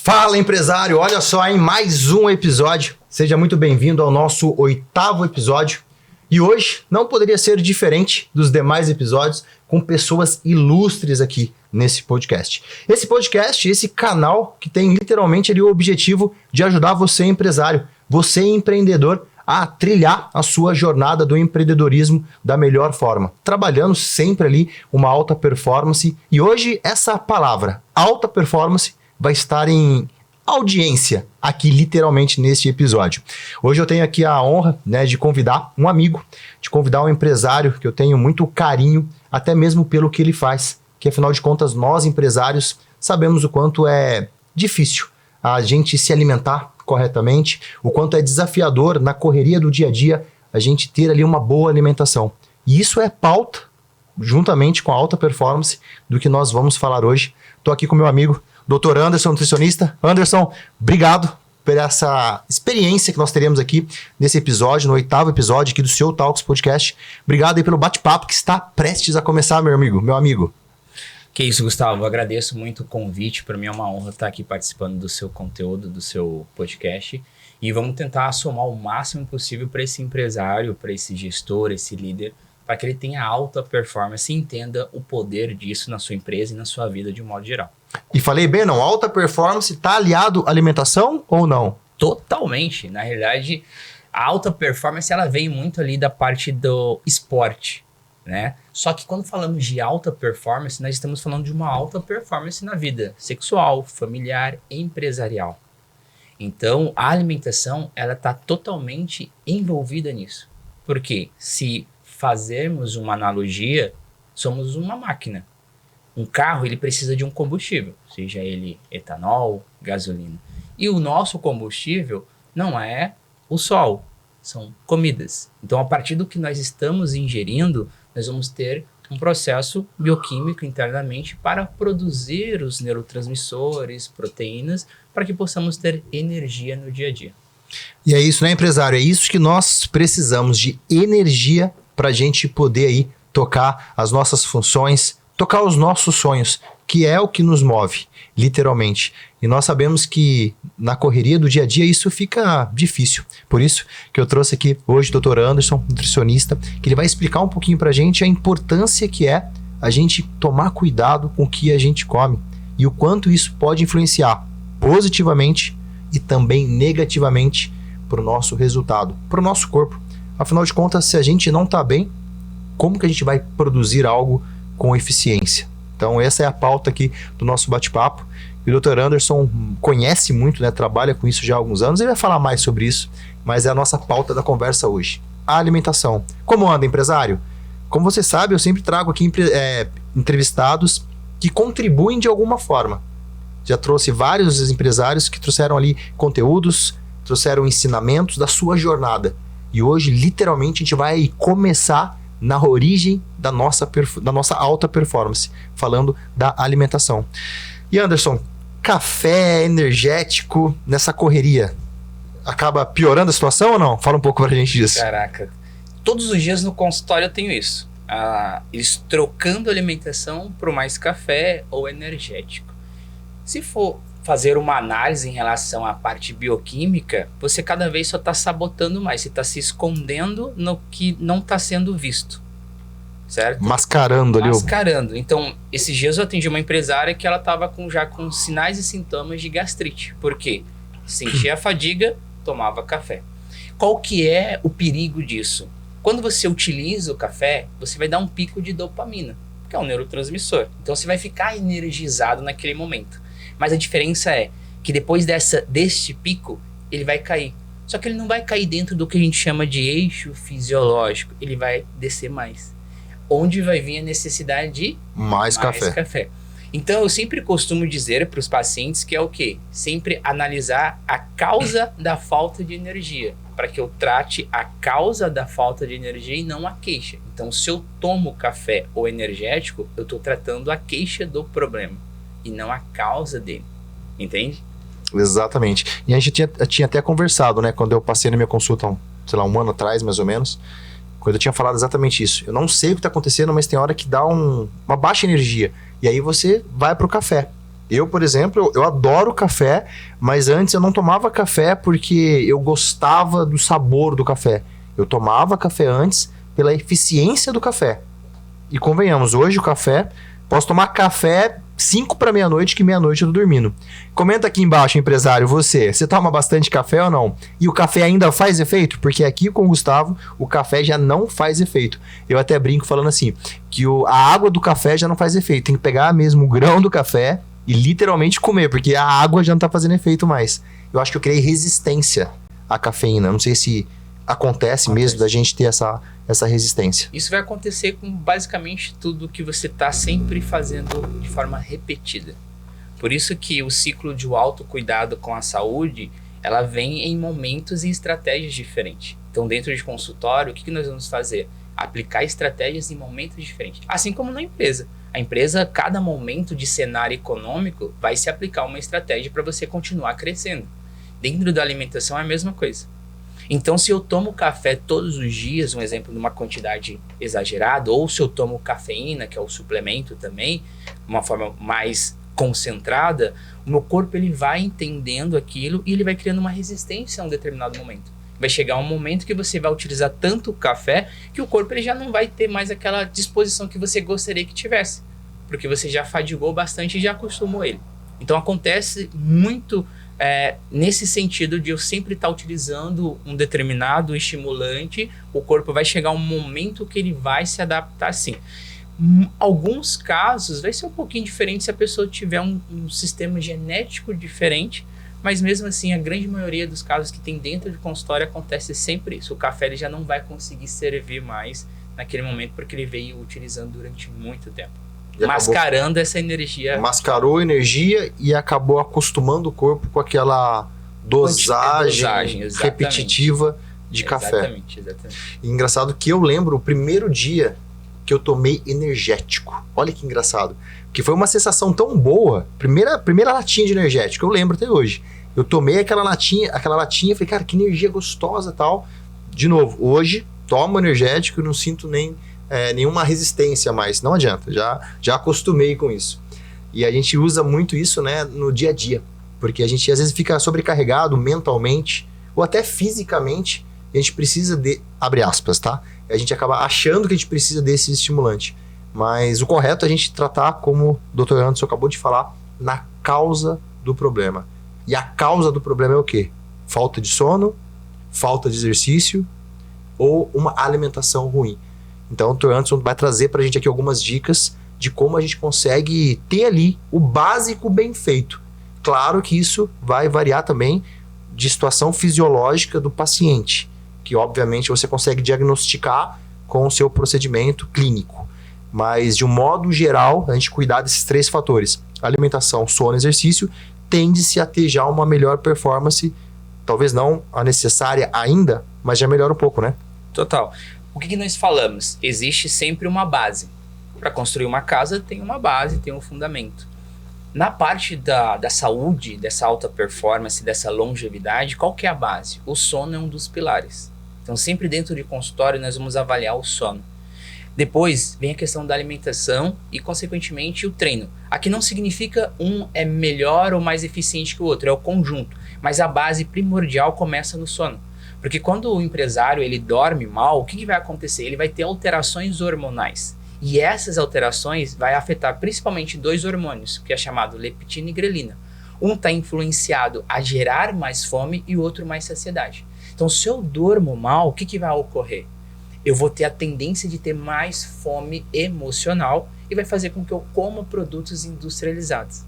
Fala, empresário! Olha só, em mais um episódio. Seja muito bem-vindo ao nosso 8º episódio. E hoje não poderia ser diferente dos demais episódios, com pessoas ilustres aqui nesse podcast. Esse podcast, esse canal que tem literalmente ali o objetivo de ajudar você, empresário, você empreendedor, a trilhar a sua jornada do empreendedorismo da melhor forma, trabalhando sempre ali uma alta performance. E hoje essa palavra, alta performance, vai estar em audiência aqui literalmente neste episódio. Hoje eu tenho aqui a honra, de convidar um amigo, de convidar um empresário que eu tenho muito carinho, até mesmo pelo que ele faz, que afinal de contas nós empresários sabemos o quanto é difícil a gente se alimentar corretamente, o quanto é desafiador na correria do dia a dia a gente ter ali uma boa alimentação. E isso é pauta, juntamente com a alta performance, do que nós vamos falar hoje. Estou aqui com meu amigo Dr. Anderson, nutricionista. Anderson, obrigado por essa experiência que nós teremos aqui nesse episódio, no 8º episódio aqui do seu Talks Podcast. Obrigado aí pelo bate-papo que está prestes a começar, meu amigo. Que isso, Gustavo. Eu agradeço muito o convite. Para mim é uma honra estar aqui participando do seu conteúdo, do seu podcast. E vamos tentar somar o máximo possível para esse empresário, para esse gestor, esse líder, para que ele tenha alta performance e entenda o poder disso na sua empresa e na sua vida de um modo geral. E falei bem, não? Alta performance está aliado à alimentação ou não? Totalmente. Na realidade, a alta performance ela vem muito ali da parte do esporte, né? Só que quando falamos de alta performance, nós estamos falando de uma alta performance na vida sexual, familiar, empresarial. Então, a alimentação ela está totalmente envolvida nisso. Porque se fazermos uma analogia, somos uma máquina. Um carro, ele precisa de um combustível, seja ele etanol, gasolina. E o nosso combustível não é o sol, são comidas. Então, a partir do que nós estamos ingerindo, nós vamos ter um processo bioquímico internamente para produzir os neurotransmissores, proteínas, para que possamos ter energia no dia a dia. E é isso, né, empresário? É isso que nós precisamos, de energia para a gente poder aí tocar as nossas funções, tocar os nossos sonhos, que é o que nos move, literalmente. E nós sabemos que na correria do dia a dia isso fica difícil. Por isso que eu trouxe aqui hoje o Dr. Anderson, nutricionista, que ele vai explicar um pouquinho pra gente a importância que é a gente tomar cuidado com o que a gente come e o quanto isso pode influenciar positivamente e também negativamente para o nosso resultado, para o nosso corpo. Afinal de contas, se a gente não está bem, como que a gente vai produzir algo com eficiência? Então essa é a pauta aqui do nosso bate-papo. E o Dr. Anderson conhece muito, trabalha com isso já há alguns anos. Ele vai falar mais sobre isso, mas é a nossa pauta da conversa hoje. A alimentação. Como anda, empresário? Como você sabe, eu sempre trago aqui entrevistados que contribuem de alguma forma. Já trouxe vários empresários que trouxeram ali conteúdos, trouxeram ensinamentos da sua jornada. E hoje, literalmente, a gente vai começar na origem da nossa alta performance, falando da alimentação. E Anderson, café energético nessa correria, acaba piorando a situação ou não? Fala um pouco pra gente disso. Caraca, todos os dias no consultório eu tenho isso. Eles trocando alimentação por mais café ou energético. Se for fazer uma análise em relação à parte bioquímica, você cada vez só está sabotando mais, você está se escondendo no que não está sendo visto, certo? Mascarando ali. Mascarando. Então, esses dias eu atendi uma empresária que ela estava já com sinais e sintomas de gastrite. Por quê? Sentia a fadiga, tomava café. Qual que é o perigo disso? Quando você utiliza o café, você vai dar um pico de dopamina, que é um neurotransmissor. Então, você vai ficar energizado naquele momento. Mas a diferença é que depois deste pico, ele vai cair. Só que ele não vai cair dentro do que a gente chama de eixo fisiológico. Ele vai descer mais. Onde vai vir a necessidade de mais café. Então, eu sempre costumo dizer para os pacientes que é o quê? Sempre analisar a causa da falta de energia. Para que eu trate a causa da falta de energia e não a queixa. Então, se eu tomo café ou energético, eu estou tratando a queixa do problema. E não a causa dele, entende? Exatamente. E a gente tinha até conversado, quando eu passei na minha consulta, um ano atrás, mais ou menos, quando eu tinha falado exatamente isso. Eu não sei o que está acontecendo, mas tem hora que dá uma baixa energia. E aí você vai pro café. Eu, por exemplo, eu adoro café, mas antes eu não tomava café porque eu gostava do sabor do café. Eu tomava café antes pela eficiência do café. E convenhamos, hoje o café, posso tomar café 5 para meia-noite, que meia-noite eu tô dormindo. Comenta aqui embaixo, empresário, você toma bastante café ou não? E o café ainda faz efeito? Porque aqui com o Gustavo, o café já não faz efeito. Eu até brinco falando assim, que a água do café já não faz efeito. Tem que pegar mesmo o grão do café e literalmente comer, porque a água já não tá fazendo efeito mais. Eu acho que eu criei resistência à cafeína. Não sei se acontece mesmo da gente ter essa resistência. Isso vai acontecer com basicamente tudo que você está sempre fazendo de forma repetida. Por isso que o ciclo de autocuidado com a saúde, ela vem em momentos e estratégias diferentes. Então, dentro de consultório, o que nós vamos fazer? Aplicar estratégias em momentos diferentes. Assim como na empresa. A empresa, cada momento de cenário econômico, vai se aplicar uma estratégia para você continuar crescendo. Dentro da alimentação é a mesma coisa. Então, se eu tomo café todos os dias, um exemplo de uma quantidade exagerada, ou se eu tomo cafeína, que é o suplemento também, uma forma mais concentrada, o meu corpo ele vai entendendo aquilo e ele vai criando uma resistência a um determinado momento. Vai chegar um momento que você vai utilizar tanto o café que o corpo ele já não vai ter mais aquela disposição que você gostaria que tivesse, porque você já fadigou bastante e já acostumou ele. Então, acontece muito nesse sentido de eu sempre estar utilizando um determinado estimulante, o corpo vai chegar um momento que ele vai se adaptar sim. Alguns casos vai ser um pouquinho diferente se a pessoa tiver um sistema genético diferente, mas mesmo assim a grande maioria dos casos que tem dentro de consultório acontece sempre isso. O café ele já não vai conseguir servir mais naquele momento porque ele veio utilizando durante muito tempo. Mascarando essa energia. Mascarou energia e acabou acostumando o corpo com aquela dosagem repetitiva de café. Exatamente. E engraçado que eu lembro o primeiro dia que eu tomei energético. Olha que engraçado. Que foi uma sensação tão boa. Primeira latinha de energético, eu lembro até hoje. Eu tomei aquela latinha e falei, cara, que energia gostosa e tal. De novo, hoje, tomo energético e não sinto nenhuma resistência mais, não adianta, já acostumei com isso. E a gente usa muito isso, né, no dia a dia, porque a gente às vezes fica sobrecarregado mentalmente ou até fisicamente, e a gente precisa abre aspas, tá? A gente acaba achando que a gente precisa desse estimulante, mas o correto é a gente tratar, como o Dr. Anderson acabou de falar, na causa do problema. E a causa do problema é o quê? Falta de sono, falta de exercício ou uma alimentação ruim. Então o Dr. Anderson vai trazer pra gente aqui algumas dicas de como a gente consegue ter ali o básico bem feito. Claro que isso vai variar também de situação fisiológica do paciente, que obviamente você consegue diagnosticar com o seu procedimento clínico. Mas de um modo geral, a gente cuidar desses 3 fatores, alimentação, sono, exercício, tende-se a ter já uma melhor performance, talvez não a necessária ainda, mas já melhora um pouco, né? Total. O que nós falamos? Existe sempre uma base. Para construir uma casa tem uma base, tem um fundamento. Na parte da saúde, dessa alta performance, dessa longevidade, qual que é a base? O sono é um dos pilares. Então sempre dentro de consultório nós vamos avaliar o sono. Depois vem a questão da alimentação e consequentemente o treino. Aqui não significa um é melhor ou mais eficiente que o outro, é o conjunto. Mas a base primordial começa no sono. Porque quando o empresário ele dorme mal, o que vai acontecer? Ele vai ter alterações hormonais. E essas alterações vai afetar principalmente 2 hormônios, que é chamado leptina e grelina. Um está influenciado a gerar mais fome e o outro mais saciedade. Então, se eu durmo mal, o que vai ocorrer? Eu vou ter a tendência de ter mais fome emocional e vai fazer com que eu coma produtos industrializados.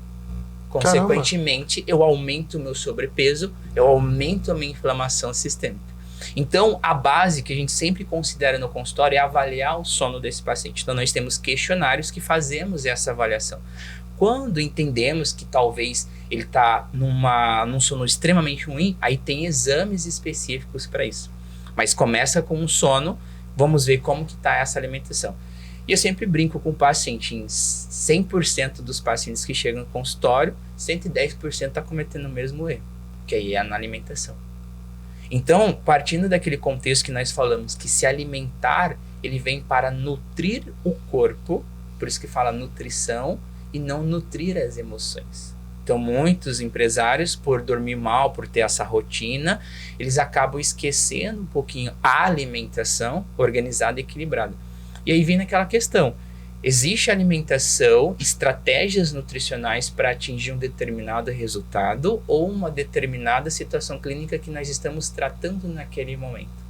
Consequentemente, eu aumento o meu sobrepeso, eu aumento a minha inflamação sistêmica. Então, a base que a gente sempre considera no consultório é avaliar o sono desse paciente. Então, nós temos questionários que fazemos essa avaliação. Quando entendemos que talvez ele está num sono extremamente ruim, aí tem exames específicos para isso. Mas começa com um sono, vamos ver como que está essa alimentação. E eu sempre brinco com o paciente, em 100% dos pacientes que chegam no consultório, 110% está cometendo o mesmo erro, que aí é na alimentação. Então, partindo daquele contexto que nós falamos, que se alimentar, ele vem para nutrir o corpo, por isso que fala nutrição, e não nutrir as emoções. Então, muitos empresários, por dormir mal, por ter essa rotina, eles acabam esquecendo um pouquinho a alimentação organizada e equilibrada. E aí vem naquela questão, existe alimentação, estratégias nutricionais para atingir um determinado resultado ou uma determinada situação clínica que nós estamos tratando naquele momento.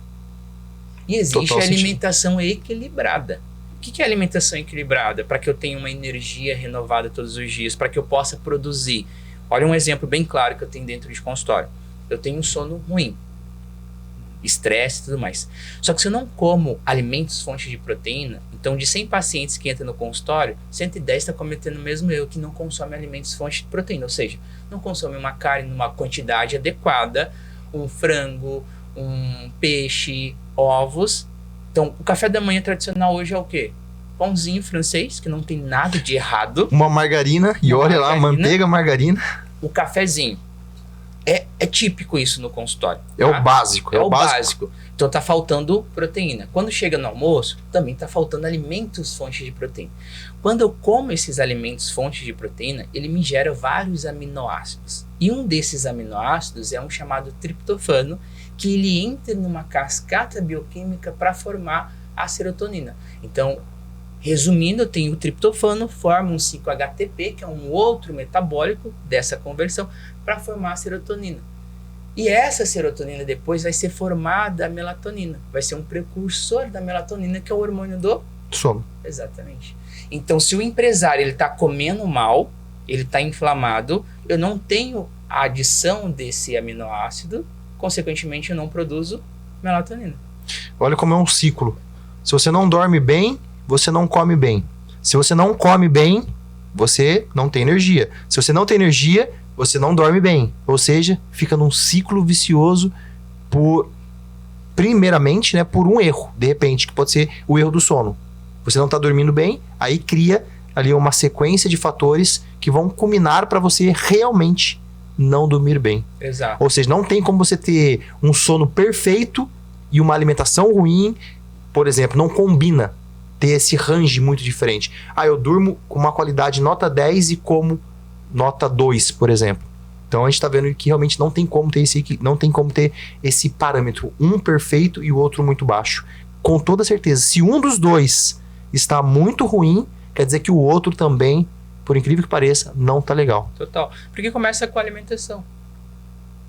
E existe a alimentação equilibrada. O que é alimentação equilibrada? Para que eu tenha uma energia renovada todos os dias, para que eu possa produzir. Olha um exemplo bem claro que eu tenho dentro de consultório. Eu tenho um sono ruim, estresse e tudo mais. Só que se eu não como alimentos fontes de proteína, então de 100 pacientes que entram no consultório, 110 está cometendo o mesmo erro, que não consome alimentos fontes de proteína. Ou seja, não consome uma carne numa quantidade adequada, um frango, um peixe, ovos. Então, o café da manhã tradicional hoje é o quê? Pãozinho francês, que não tem nada de errado. Uma margarina, e olha lá, manteiga, margarina. O cafezinho. É típico isso no consultório. É tá? o básico. É o básico. Então, tá faltando proteína. Quando chega no almoço, também tá faltando alimentos fontes de proteína. Quando eu como esses alimentos fontes de proteína, ele me gera vários aminoácidos. E um desses aminoácidos é um chamado triptofano, que ele entra numa cascata bioquímica para formar a serotonina. Então, resumindo, eu tenho o triptofano, forma um 5-HTP, que é um outro metabólico dessa conversão, para formar a serotonina. E essa serotonina depois vai ser formada a melatonina. Vai ser um precursor da melatonina, que é o hormônio do sono. Exatamente. Então, se o empresário está comendo mal, ele está inflamado, eu não tenho a adição desse aminoácido, consequentemente eu não produzo melatonina. Olha como é um ciclo. Se você não dorme bem, você não come bem. Se você não come bem, você não tem energia. Se você não tem energia, você não dorme bem. Ou seja, fica num ciclo vicioso primeiramente, né, por um erro, de repente, que pode ser o erro do sono. Você não está dormindo bem, aí cria ali uma sequência de fatores que vão culminar para você realmente não dormir bem. Exato. Ou seja, não tem como você ter um sono perfeito e uma alimentação ruim, por exemplo, não combina ter esse range muito diferente. Eu durmo com uma qualidade nota 10 e como nota 2, por exemplo. Então a gente está vendo que realmente não tem como ter esse parâmetro, um perfeito e o outro muito baixo. Com toda certeza, se um dos dois está muito ruim, quer dizer que o outro também, por incrível que pareça, não tá legal. Total. Porque começa com a alimentação.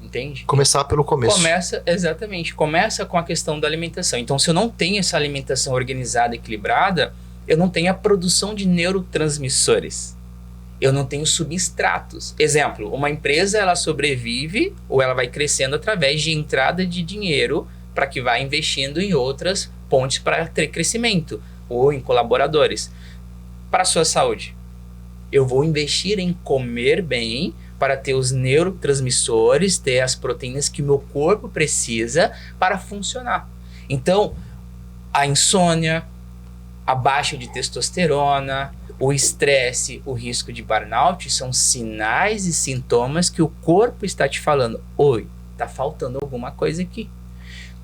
Entende? Começar pelo começo. Exatamente. Começa com a questão da alimentação. Então, se eu não tenho essa alimentação organizada, equilibrada, eu não tenho a produção de neurotransmissores. Eu não tenho substratos. Exemplo, uma empresa, ela sobrevive ou ela vai crescendo através de entrada de dinheiro para que vá investindo em outras pontes para ter crescimento ou em colaboradores. Para a sua saúde, eu vou investir em comer bem para ter os neurotransmissores, ter as proteínas que o meu corpo precisa para funcionar. Então, a insônia, a baixa de testosterona, o estresse, o risco de burnout são sinais e sintomas que o corpo está te falando: oi, está faltando alguma coisa aqui.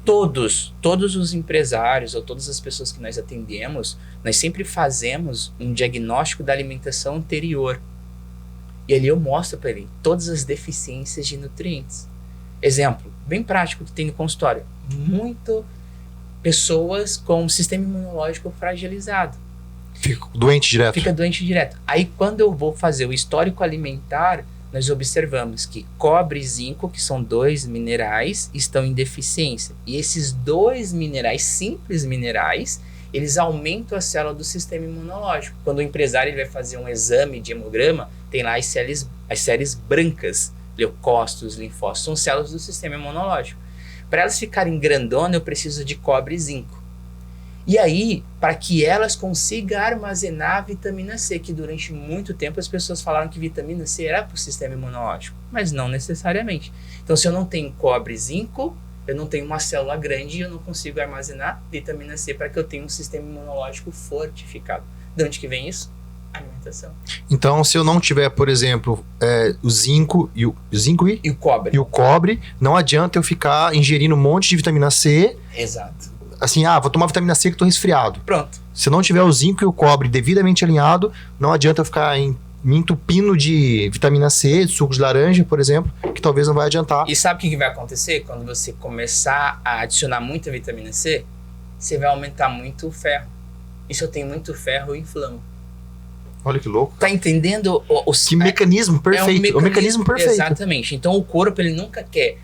Todos os empresários ou todas as pessoas que nós atendemos, nós sempre fazemos um diagnóstico da alimentação anterior. E ali eu mostro para ele todas as deficiências de nutrientes. Exemplo, bem prático que tem no consultório. Muito pessoas com sistema imunológico fragilizado. Fica doente direto. Aí quando eu vou fazer o histórico alimentar, nós observamos que cobre e zinco, que são 2 minerais, estão em deficiência. E esses 2 minerais, simples minerais, eles aumentam a célula do sistema imunológico. Quando o empresário ele vai fazer um exame de hemograma, tem lá as séries brancas, leucócitos, linfócitos, são células do sistema imunológico. Para elas ficarem grandonas, eu preciso de cobre e zinco. E aí, para que elas consigam armazenar a vitamina C, que durante muito tempo as pessoas falaram que vitamina C era para o sistema imunológico, mas não necessariamente. Então, se eu não tenho cobre e zinco, eu não tenho uma célula grande e eu não consigo armazenar vitamina C para que eu tenha um sistema imunológico fortificado. De onde que vem isso? Alimentação. Então, se eu não tiver, por exemplo, o zinco e o cobre, não adianta eu ficar ingerindo um monte de vitamina C. Exato. Assim, vou tomar vitamina C que tô resfriado. Pronto. Se não tiver o zinco e o cobre devidamente alinhado, não adianta eu ficar me entupindo de vitamina C, de suco de laranja, por exemplo, que talvez não vai adiantar. E sabe o que vai acontecer? Quando você começar a adicionar muita vitamina C, você vai aumentar muito o ferro. E se eu tenho muito ferro, eu inflamo. Olha que louco. Tá entendendo? Que mecanismo perfeito. O mecanismo perfeito. Exatamente. Então o corpo ele nunca quer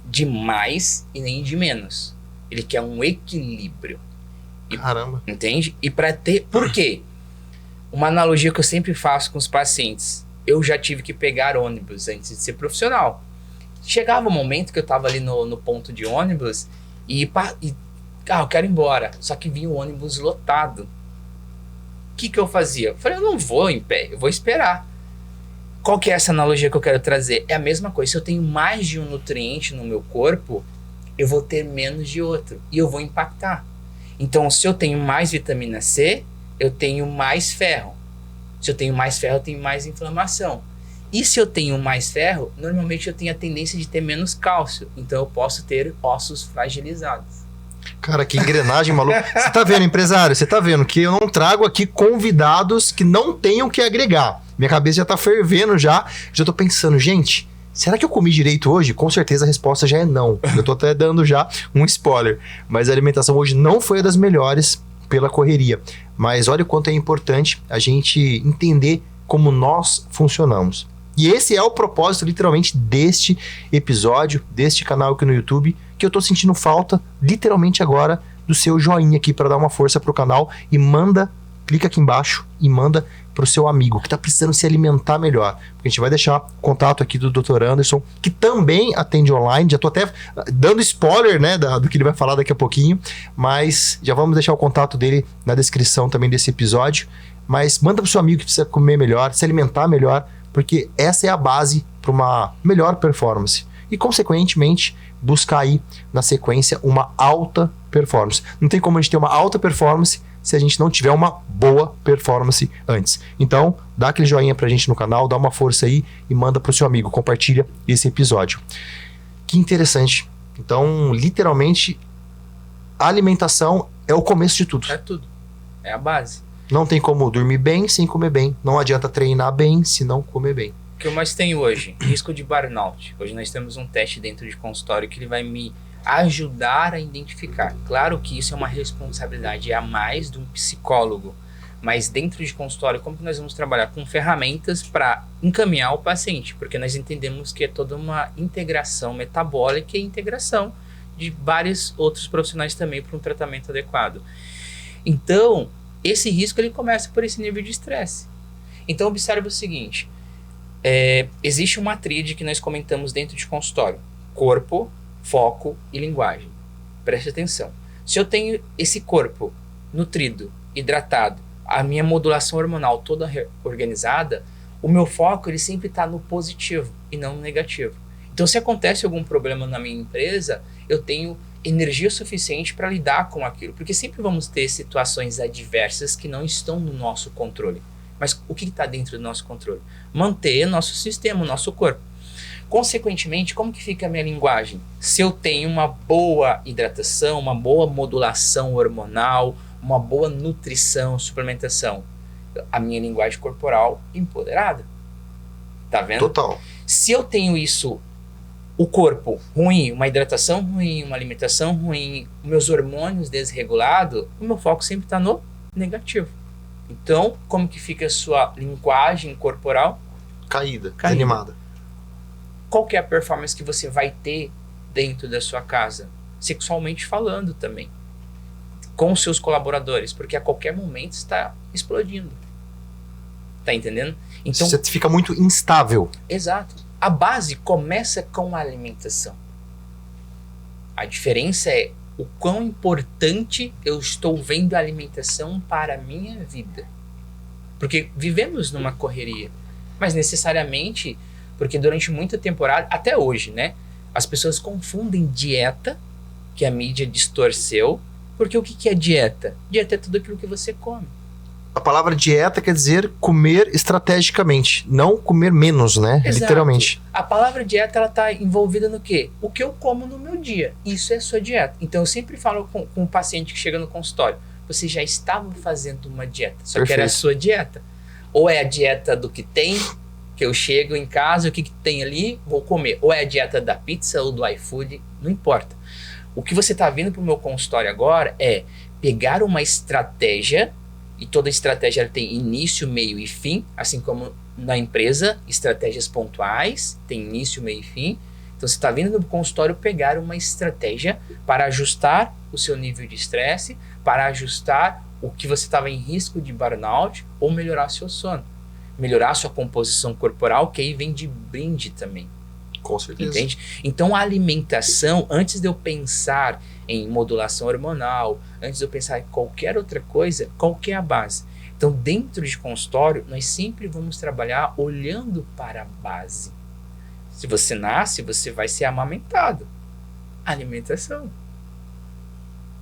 de mais e nem de menos. Ele quer um equilíbrio. Caramba. Entende? E para ter... Por quê? Uma analogia que eu sempre faço com os pacientes. Eu já tive que pegar ônibus antes de ser profissional. Chegava um momento que eu tava ali no ponto de ônibus e eu quero ir embora. Só que vinha o ônibus lotado. O que eu fazia? Eu falei, eu não vou em pé, eu vou esperar. Qual que é essa analogia que eu quero trazer? É a mesma coisa. Se eu tenho mais de um nutriente no meu corpo, eu vou ter menos de outro. E eu vou impactar. Então, se eu tenho mais vitamina C, eu tenho mais ferro. Se eu tenho mais ferro, eu tenho mais inflamação. E se eu tenho mais ferro, normalmente eu tenho a tendência de ter menos cálcio. Então, eu posso ter ossos fragilizados. Cara, que engrenagem maluca. Você tá vendo, empresário? Você tá vendo que eu não trago aqui convidados que não tenham que agregar. Minha cabeça já tá fervendo já. Já tô pensando, gente, será que eu comi direito hoje? Com certeza a resposta já é não. Eu tô até dando já um spoiler. Mas a alimentação hoje não foi a das melhores pela correria. Mas olha o quanto é importante a gente entender como nós funcionamos. E esse é o propósito, literalmente, deste episódio, deste canal aqui no YouTube, que eu tô sentindo falta, literalmente agora, do seu joinha aqui para dar uma força pro canal e clica aqui embaixo e manda pro seu amigo que tá precisando se alimentar melhor. Porque a gente vai deixar o contato aqui do Dr. Anderson, que também atende online. Já tô até dando spoiler, né, do que ele vai falar daqui a pouquinho, mas já vamos deixar o contato dele na descrição também desse episódio. Mas manda pro seu amigo que precisa comer melhor, se alimentar melhor, porque essa é a base para uma melhor performance. E, consequentemente, buscar aí, na sequência, uma alta performance. Não tem como a gente ter uma alta performance se a gente não tiver uma boa performance antes. Então, dá aquele joinha pra gente no canal, dá uma força aí e manda pro seu amigo, compartilha esse episódio. Que interessante. Então, literalmente, a alimentação é o começo de tudo. É tudo. É a base. Não tem como dormir bem sem comer bem. Não adianta treinar bem se não comer bem. O que eu mais tenho hoje? Risco de burnout. Hoje nós temos um teste dentro de consultório que ele vai me ajudar a identificar. Claro que isso é uma responsabilidade a mais de um psicólogo, mas dentro de consultório, como que nós vamos trabalhar? Com ferramentas para encaminhar o paciente, porque nós entendemos que é toda uma integração metabólica e integração de vários outros profissionais também para um tratamento adequado. Então, esse risco ele começa por esse nível de estresse. Então, observe o seguinte, existe uma tríade que nós comentamos dentro de consultório: corpo, foco e linguagem. Preste atenção. Se eu tenho esse corpo nutrido, hidratado, a minha modulação hormonal toda organizada, o meu foco ele sempre está no positivo e não no negativo. Então, se acontece algum problema na minha empresa, eu tenho energia suficiente para lidar com aquilo, porque sempre vamos ter situações adversas que não estão no nosso controle. Mas o que está dentro do nosso controle? Manter nosso sistema, o nosso corpo. Consequentemente, como que fica a minha linguagem? Se eu tenho uma boa hidratação, uma boa modulação hormonal, uma boa nutrição, suplementação, a minha linguagem corporal empoderada. Tá vendo? Total. Se eu tenho isso, o corpo ruim, uma hidratação ruim, uma alimentação ruim, meus hormônios desregulados, o meu foco sempre está no negativo. Então, como que fica a sua linguagem corporal? Caída. Desanimada. Qual que é a performance que você vai ter dentro da sua casa? Sexualmente falando também. Com os seus colaboradores, porque a qualquer momento está explodindo. Tá entendendo? Então, você fica muito instável. Exato. A base começa com a alimentação. A diferença é o quão importante eu estou vendo a alimentação para a minha vida. Porque vivemos numa correria, mas necessariamente, porque durante muita temporada, até hoje, né, as pessoas confundem dieta, que a mídia distorceu, porque o que é dieta? Dieta é tudo aquilo que você come. A palavra dieta quer dizer comer estrategicamente, não comer menos, né? Exato. Literalmente. A palavra dieta, ela tá envolvida no quê? O que eu como no meu dia. Isso é a sua dieta. Então, eu sempre falo com um paciente que chega no consultório, você já estava fazendo uma dieta, só Perfeito. que era a sua dieta. Ou é a dieta do que tem, que eu chego em casa, o que tem ali, vou comer. Ou é a dieta da pizza ou do iFood, não importa. O que você está vindo para o meu consultório agora é pegar uma estratégia, e toda estratégia ela tem início, meio e fim, assim como na empresa, estratégias pontuais, tem início, meio e fim. Então você está vindo no consultório pegar uma estratégia para ajustar o seu nível de estresse, para ajustar o que você estava em risco de burnout ou melhorar seu sono. Melhorar sua composição corporal, que aí vem de brinde também. Com certeza. Entende? Então a alimentação, antes de eu pensar em modulação hormonal, antes de eu pensar em qualquer outra coisa, qual que é a base? Então dentro de consultório, nós sempre vamos trabalhar olhando para a base. Se você nasce, você vai ser amamentado. Alimentação.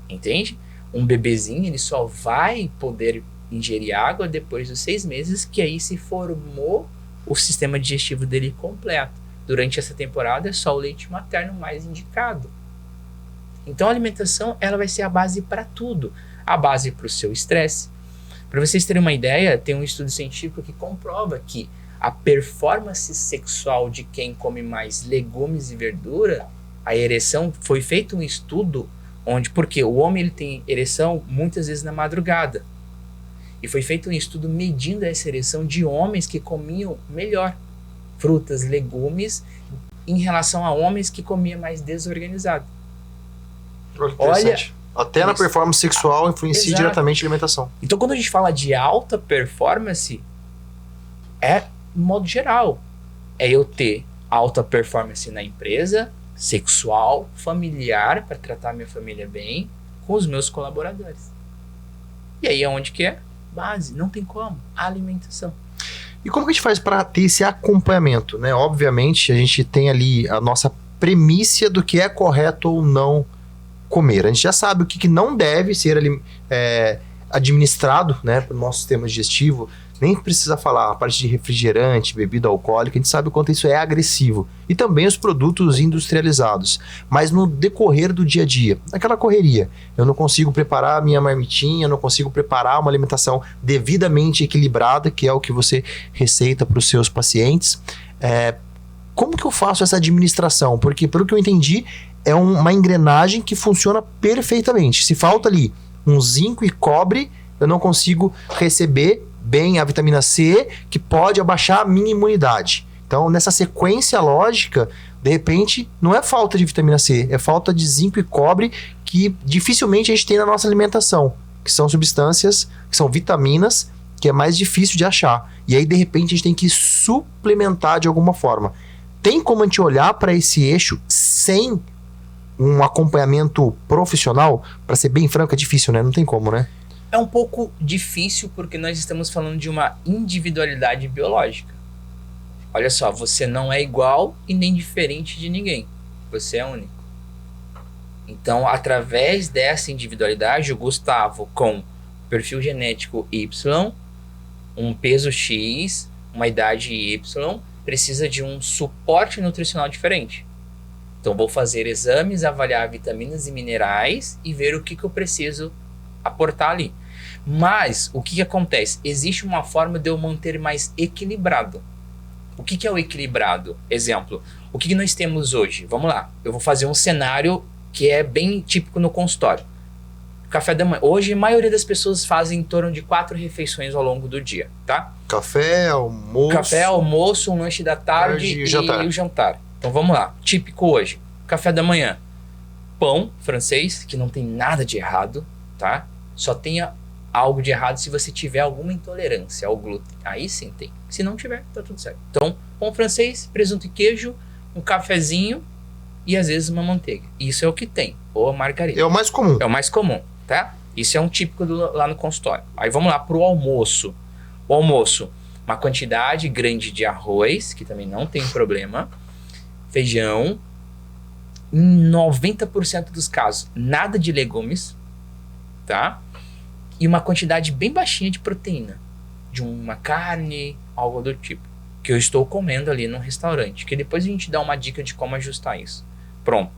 Entende? Um bebezinho, ele só vai poder ingerir água depois dos 6 meses, que aí se formou o sistema digestivo dele completo. Durante essa temporada é só o leite materno mais indicado. Então a alimentação ela vai ser a base para tudo. A base para o seu estresse. Para vocês terem uma ideia, tem um estudo científico que comprova que a performance sexual de quem come mais legumes e verdura, a ereção, foi feito um estudo onde, porque o homem ele tem ereção muitas vezes na madrugada. E foi feito um estudo medindo essa ereção de homens que comiam melhor frutas, legumes, em relação a homens que comiam mais desorganizado. Olha, até na performance sexual influencia diretamente a alimentação. Então, quando a gente fala de alta performance, é modo geral. É eu ter alta performance na empresa, sexual, familiar, para tratar minha família bem, com os meus colaboradores. E aí, aonde que é? Base, não tem como. Alimentação. E como que a gente faz para ter esse acompanhamento, né? Obviamente, a gente tem ali a nossa premissa do que é correto ou não comer. A gente já sabe o que não deve ser administrado, né, para o nosso sistema digestivo. Nem precisa falar a parte de refrigerante, bebida alcoólica, a gente sabe o quanto isso é agressivo. E também os produtos industrializados. Mas no decorrer do dia a dia, naquela correria, eu não consigo preparar a minha marmitinha, eu não consigo preparar uma alimentação devidamente equilibrada, que é o que você receita para os seus pacientes. Como que eu faço essa administração? Porque, pelo que eu entendi, é uma engrenagem que funciona perfeitamente. Se falta ali um zinco e cobre, eu não consigo receber bem a vitamina C, que pode abaixar a minha imunidade. Então, nessa sequência lógica, de repente, não é falta de vitamina C, é falta de zinco e cobre que dificilmente a gente tem na nossa alimentação, que são substâncias, que são vitaminas, que é mais difícil de achar. E aí, de repente, a gente tem que suplementar de alguma forma. Tem como a gente olhar para esse eixo sem um acompanhamento profissional? Para ser bem franco, é difícil, né? Não tem como, né? É um pouco difícil porque nós estamos falando de uma individualidade biológica. Olha só, você não é igual e nem diferente de ninguém. Você é único. Então, através dessa individualidade, o Gustavo, com perfil genético Y, um peso X, uma idade Y, precisa de um suporte nutricional diferente. Então, vou fazer exames, avaliar vitaminas e minerais e ver o que eu preciso aportar ali. Mas, o que acontece? Existe uma forma de eu manter mais equilibrado. O que é o equilibrado? Exemplo, o que nós temos hoje? Vamos lá, eu vou fazer um cenário que é bem típico no consultório. Café da manhã. Hoje, a maioria das pessoas fazem em torno de 4 refeições ao longo do dia, tá? Café, almoço, um lanche da tarde e o jantar. Então, vamos lá. Típico hoje. Café da manhã. Pão francês, que não tem nada de errado, tá? Só tenha algo de errado se você tiver alguma intolerância ao glúten. Aí sim tem. Se não tiver, tá tudo certo. Então, pão francês, presunto e queijo, um cafezinho e às vezes uma manteiga. Isso é o que tem. Ou a margarina. É o mais comum. É o mais comum, tá? Isso é um típico lá no consultório. Aí vamos lá pro almoço. O almoço, uma quantidade grande de arroz, que também não tem problema. Feijão. Em 90% dos casos, nada de legumes, tá? E uma quantidade bem baixinha de proteína. De uma carne, algo do tipo. Que eu estou comendo ali no restaurante. Que depois a gente dá uma dica de como ajustar isso. Pronto.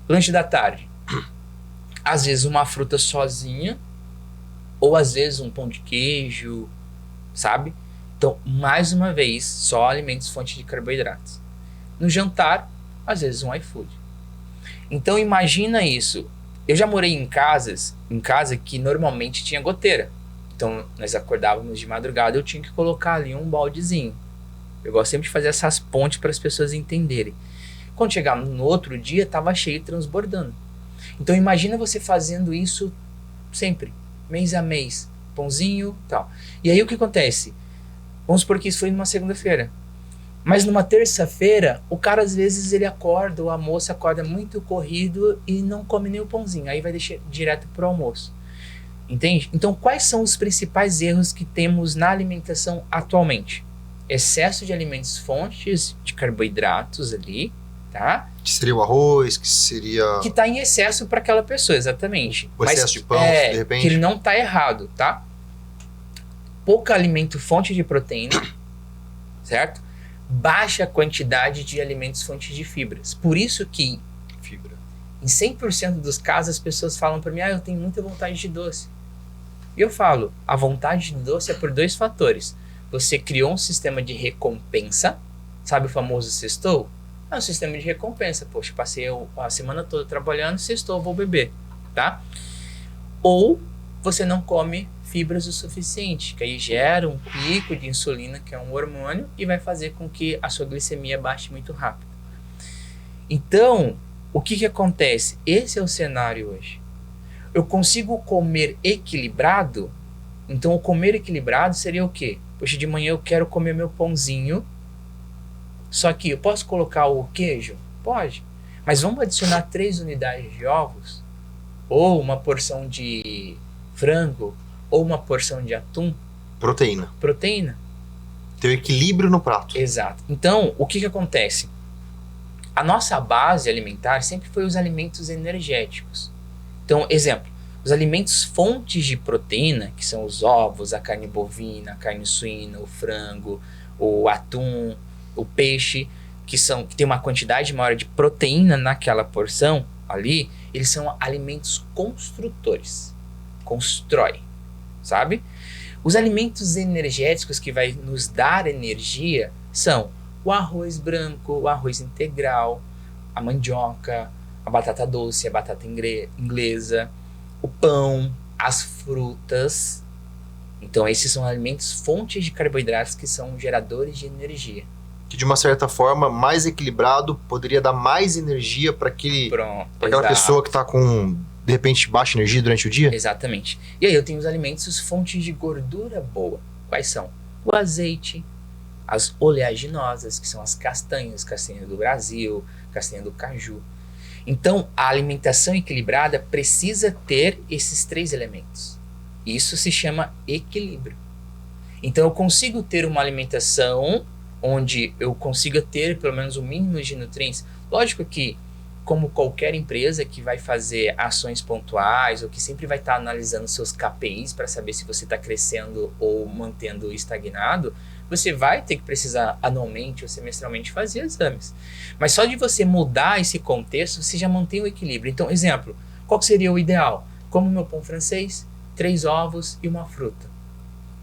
Lanche da tarde. Às vezes uma fruta sozinha. Ou às vezes um pão de queijo. Sabe? Então, mais uma vez, só alimentos fonte de carboidratos. No jantar, às vezes um iFood. Então, imagina isso. Eu já morei em casa que normalmente tinha goteira. Então, nós acordávamos de madrugada, eu tinha que colocar ali um baldezinho. Eu gosto sempre de fazer essas pontes para as pessoas entenderem. Quando chegava no outro dia, estava cheio, transbordando. Então, imagina você fazendo isso sempre, mês a mês, pãozinho e tal. E aí, o que acontece? Vamos supor que isso foi numa segunda-feira. Mas numa terça-feira, o cara às vezes ele acorda, ou a moça acorda muito corrido e não come nem o pãozinho. Aí vai deixar direto pro almoço. Entende? Então, quais são os principais erros que temos na alimentação atualmente? Excesso de alimentos fontes de carboidratos ali, tá? Que seria o arroz, que seria... Que tá em excesso para aquela pessoa, exatamente. O excesso de pão, de repente. Que ele não tá errado, tá? Pouco alimento fonte de proteína, certo? Baixa quantidade de alimentos fontes de fibras. Por isso que Fibra. em 100% dos casos as pessoas falam para mim, eu tenho muita vontade de doce. E eu falo, a vontade de doce é por 2 fatores. Você criou um sistema de recompensa, sabe o famoso sextou? É um sistema de recompensa. Poxa, passei a semana toda trabalhando, sextou, vou beber, tá? Ou você não come fibras o suficiente, que aí gera um pico de insulina, que é um hormônio, e vai fazer com que a sua glicemia baixe muito rápido. Então, o que acontece? Esse é o cenário hoje. Eu consigo comer equilibrado? Então, o comer equilibrado seria o quê? Poxa, de manhã eu quero comer meu pãozinho, só que eu posso colocar o queijo? Pode. Mas vamos adicionar 3 unidades de ovos? Ou uma porção de frango? Ou uma porção de atum? Proteína. Ter equilíbrio no prato. Exato. Então, o que acontece? A nossa base alimentar sempre foi os alimentos energéticos. Então, exemplo, os alimentos fontes de proteína, que são os ovos, a carne bovina, a carne suína, o frango, o atum, o peixe, que tem uma quantidade maior de proteína naquela porção ali, eles são alimentos construtores. Constrói, sabe? Os alimentos energéticos que vai nos dar energia são o arroz branco, o arroz integral, a mandioca, a batata doce, a batata inglesa, o pão, as frutas. Então esses são alimentos fontes de carboidratos que são geradores de energia. Que de uma certa forma, mais equilibrado, poderia dar mais energia para aquela pessoa que está com, de repente, baixa energia durante o dia? Exatamente. E aí eu tenho os alimentos fontes de gordura boa. Quais são? O azeite, as oleaginosas, que são as castanhas, castanha do Brasil, castanha do caju. Então, a alimentação equilibrada precisa ter esses 3 elementos. Isso se chama equilíbrio. Então, eu consigo ter uma alimentação onde eu consiga ter pelo menos o mínimo de nutrientes. Lógico que, como qualquer empresa que vai fazer ações pontuais ou que sempre vai estar analisando seus KPIs para saber se você está crescendo ou mantendo estagnado, você vai ter que precisar anualmente ou semestralmente fazer exames. Mas só de você mudar esse contexto, você já mantém o equilíbrio. Então, exemplo, qual seria o ideal? Como meu pão francês, 3 ovos e uma fruta.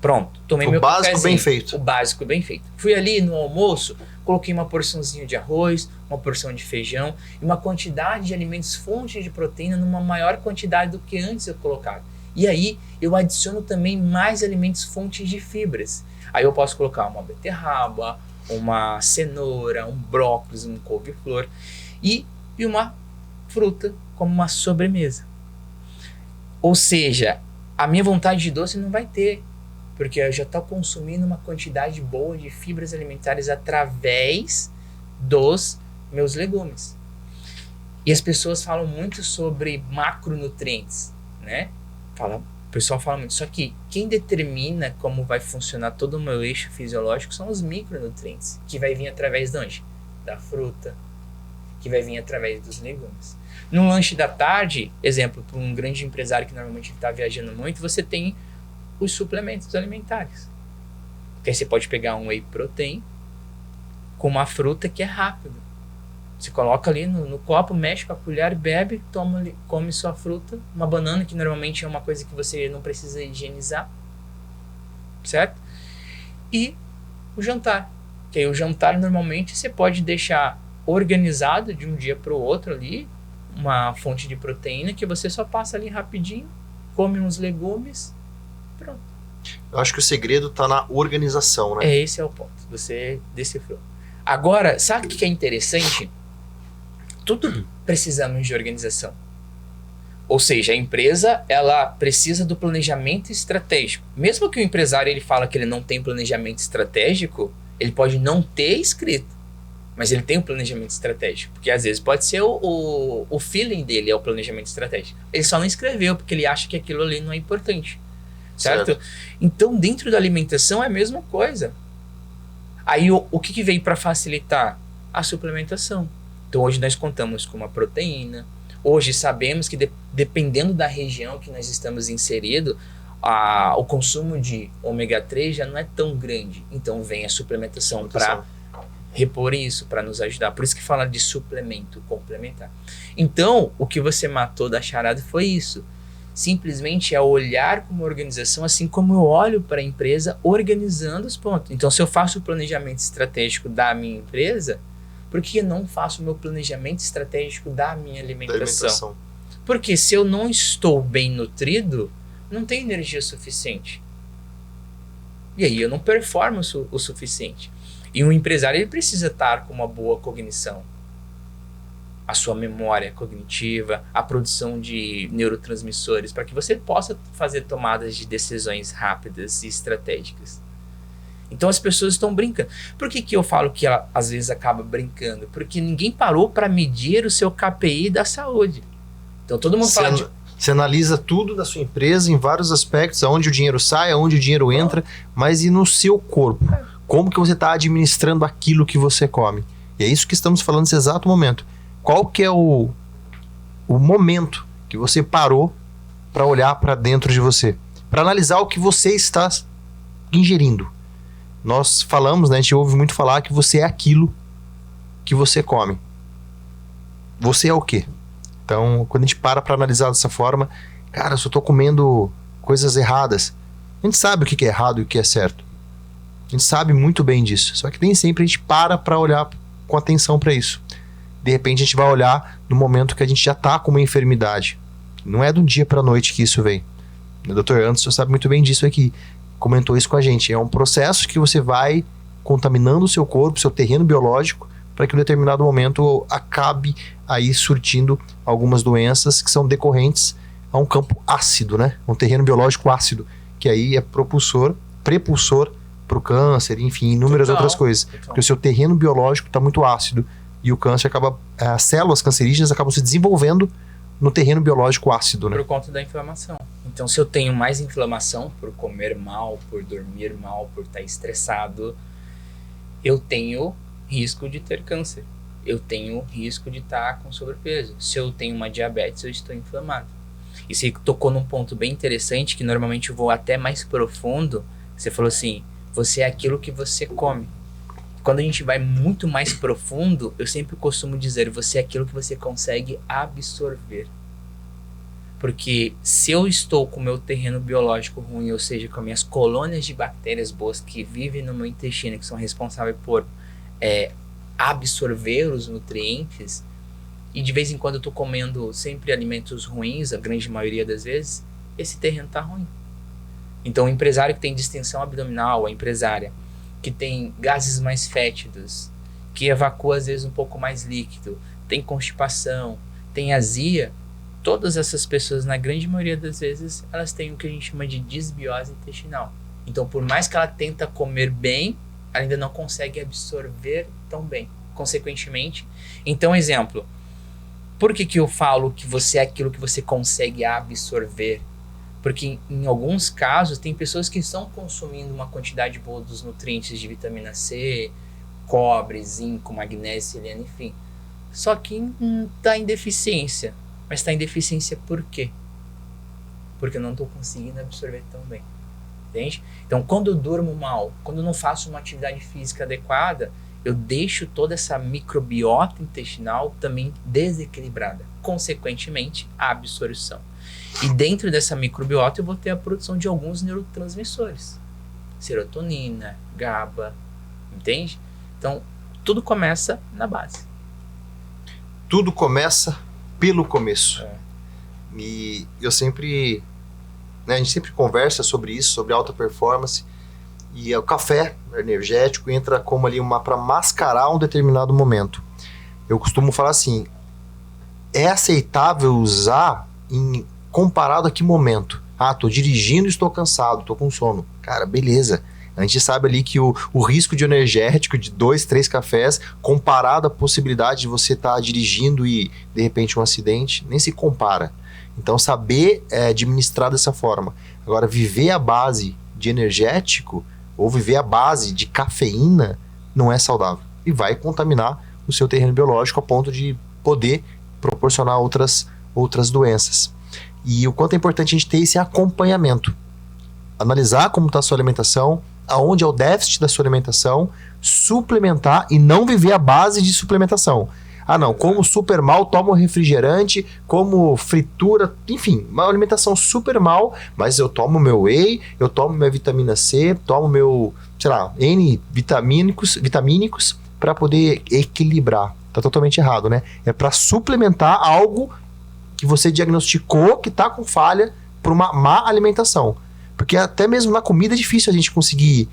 Pronto, tomei meu cafezinho. O básico bem feito. O básico bem feito. Fui ali no almoço, coloquei uma porçãozinha de arroz, uma porção de feijão e uma quantidade de alimentos fontes de proteína numa maior quantidade do que antes eu colocava. E aí eu adiciono também mais alimentos fontes de fibras. Aí eu posso colocar uma beterraba, uma cenoura, um brócolis, um couve-flor e uma fruta como uma sobremesa. Ou seja, a minha vontade de doce não vai ter, porque eu já estou consumindo uma quantidade boa de fibras alimentares através dos meus legumes. E as pessoas falam muito sobre macronutrientes, né? O pessoal fala muito, só que quem determina como vai funcionar todo o meu eixo fisiológico são os micronutrientes, que vai vir através de onde? Da fruta, que vai vir através dos legumes. No lanche da tarde, exemplo, para um grande empresário que normalmente está viajando muito, você tem os suplementos alimentares. Porque aí você pode pegar um whey protein com uma fruta que é rápido. Você coloca ali no copo, mexe com a colher, bebe, toma, come sua fruta. Uma banana, que normalmente é uma coisa que você não precisa higienizar. Certo? E o jantar. Que aí o jantar, normalmente, você pode deixar organizado de um dia para o outro ali, uma fonte de proteína que você só passa ali rapidinho, come uns legumes, pronto. Eu acho que o segredo tá na organização, né? Esse é o ponto. Você decifrou. Agora, sabe o que é interessante? Tudo precisamos de organização. Ou seja, a empresa, ela precisa do planejamento estratégico. Mesmo que o empresário ele fala que ele não tem planejamento estratégico, ele pode não ter escrito, mas ele tem um planejamento estratégico. Porque às vezes pode ser o feeling dele é o planejamento estratégico. Ele só não escreveu porque ele acha que aquilo ali não é importante. Certo? Então, dentro da alimentação é a mesma coisa. Aí, o que veio para facilitar? A suplementação. Então, hoje nós contamos com uma proteína. Hoje sabemos que dependendo da região que nós estamos inserido, o consumo de ômega 3 já não é tão grande. Então, vem a suplementação para repor isso, para nos ajudar. Por isso que fala de suplemento complementar. Então, o que você matou da charada foi isso. Simplesmente é olhar como organização, assim como eu olho para a empresa organizando os pontos. Então, se eu faço o planejamento estratégico da minha empresa, por que eu não faço o meu planejamento estratégico da minha alimentação? Porque se eu não estou bem nutrido, não tenho energia suficiente. E aí eu não performo o suficiente. E um empresário ele precisa estar com uma boa cognição. A sua memória cognitiva, a produção de neurotransmissores, para que você possa fazer tomadas de decisões rápidas e estratégicas. Então as pessoas estão brincando. Por que eu falo que ela às vezes acaba brincando? Porque ninguém parou para medir o seu KPI da saúde. Então todo mundo fala de... Você analisa tudo da sua empresa em vários aspectos, aonde o dinheiro sai, aonde o dinheiro entra, mas e no seu corpo? Como que você está administrando aquilo que você come? E é isso que estamos falando nesse exato momento. Qual que é o momento que você parou para olhar para dentro de você? Para analisar o que você está ingerindo. Nós falamos, né, a gente ouve muito falar que você é aquilo que você come. Você é o quê? Então, quando a gente para analisar dessa forma, cara, eu só estou comendo coisas erradas. A gente sabe o que é errado e o que é certo. A gente sabe muito bem disso. Só que nem sempre a gente para olhar com atenção para isso. De repente a gente vai olhar no momento que a gente já está com uma enfermidade. Não é do dia para a noite que isso vem. O Dr. Anderson sabe muito bem disso aqui. Comentou isso com a gente. É um processo que você vai contaminando o seu corpo, seu terreno biológico, para que em um determinado momento acabe aí surtindo algumas doenças que são decorrentes a um campo ácido, né? Um terreno biológico ácido, que aí é prepulsor para o câncer, enfim, inúmeras outras coisas. Porque o seu terreno biológico está muito ácido e o câncer acaba, as células cancerígenas acabam se desenvolvendo no terreno biológico ácido, né? Por conta da inflamação. Então, se eu tenho mais inflamação por comer mal, por dormir mal, por estar estressado, eu tenho risco de ter câncer. Eu tenho risco de estar com sobrepeso. Se eu tenho uma diabetes, eu estou inflamado. E você tocou num ponto bem interessante, que normalmente eu vou até mais profundo. Você falou assim, você é aquilo que você come. Quando a gente vai muito mais profundo, eu sempre costumo dizer, você é aquilo que você consegue absorver. Porque se eu estou com o meu terreno biológico ruim, ou seja, com as minhas colônias de bactérias boas que vivem no meu intestino, que são responsáveis por absorver os nutrientes, e de vez em quando eu estou comendo sempre alimentos ruins, a grande maioria das vezes, esse terreno está ruim. Então o empresário que tem distensão abdominal, a empresária que tem gases mais fétidos, que evacua às vezes um pouco mais líquido, tem constipação, tem azia, todas essas pessoas, na grande maioria das vezes, elas têm o que a gente chama de disbiose intestinal. Então, por mais que ela tenta comer bem, ela ainda não consegue absorver tão bem. Consequentemente, então, exemplo, por que eu falo que você é aquilo que você consegue absorver? Porque em alguns casos tem pessoas que estão consumindo uma quantidade boa dos nutrientes de vitamina C, cobre, zinco, magnésio, selênio, enfim. Só que está em deficiência. Mas está em deficiência por quê? Porque eu não estou conseguindo absorver tão bem. Entende? Então, quando eu durmo mal, quando eu não faço uma atividade física adequada, eu deixo toda essa microbiota intestinal também desequilibrada. Consequentemente, a absorção. E dentro dessa microbiota eu vou ter a produção de alguns neurotransmissores. Serotonina, GABA, entende? Então, tudo começa na base. Tudo começa pelo começo. E eu sempre, né, a gente sempre conversa sobre isso, sobre alta performance, e o café energético entra como ali para mascarar um determinado momento. Eu costumo falar assim, é aceitável usar comparado a que momento? Ah, tô dirigindo e estou cansado, tô com sono. Cara, beleza. A gente sabe ali que o risco de energético de 2, 3 cafés, comparado à possibilidade de você estar dirigindo e, de repente, um acidente, nem se compara. Então, saber administrar dessa forma. Agora, viver a base de energético ou viver a base de cafeína não é saudável. E vai contaminar o seu terreno biológico a ponto de poder proporcionar outras doenças. E o quanto é importante a gente ter esse acompanhamento. Analisar como está a sua alimentação, aonde é o déficit da sua alimentação, suplementar e não viver a base de suplementação. Ah não, como super mal, tomo refrigerante, como fritura, enfim, uma alimentação super mal, mas eu tomo meu whey, eu tomo minha vitamina C, tomo meu, sei lá, N vitamínicos para poder equilibrar. Tá totalmente errado, né? É para suplementar algo que você diagnosticou que tá com falha por uma má alimentação. Porque até mesmo na comida é difícil a gente conseguir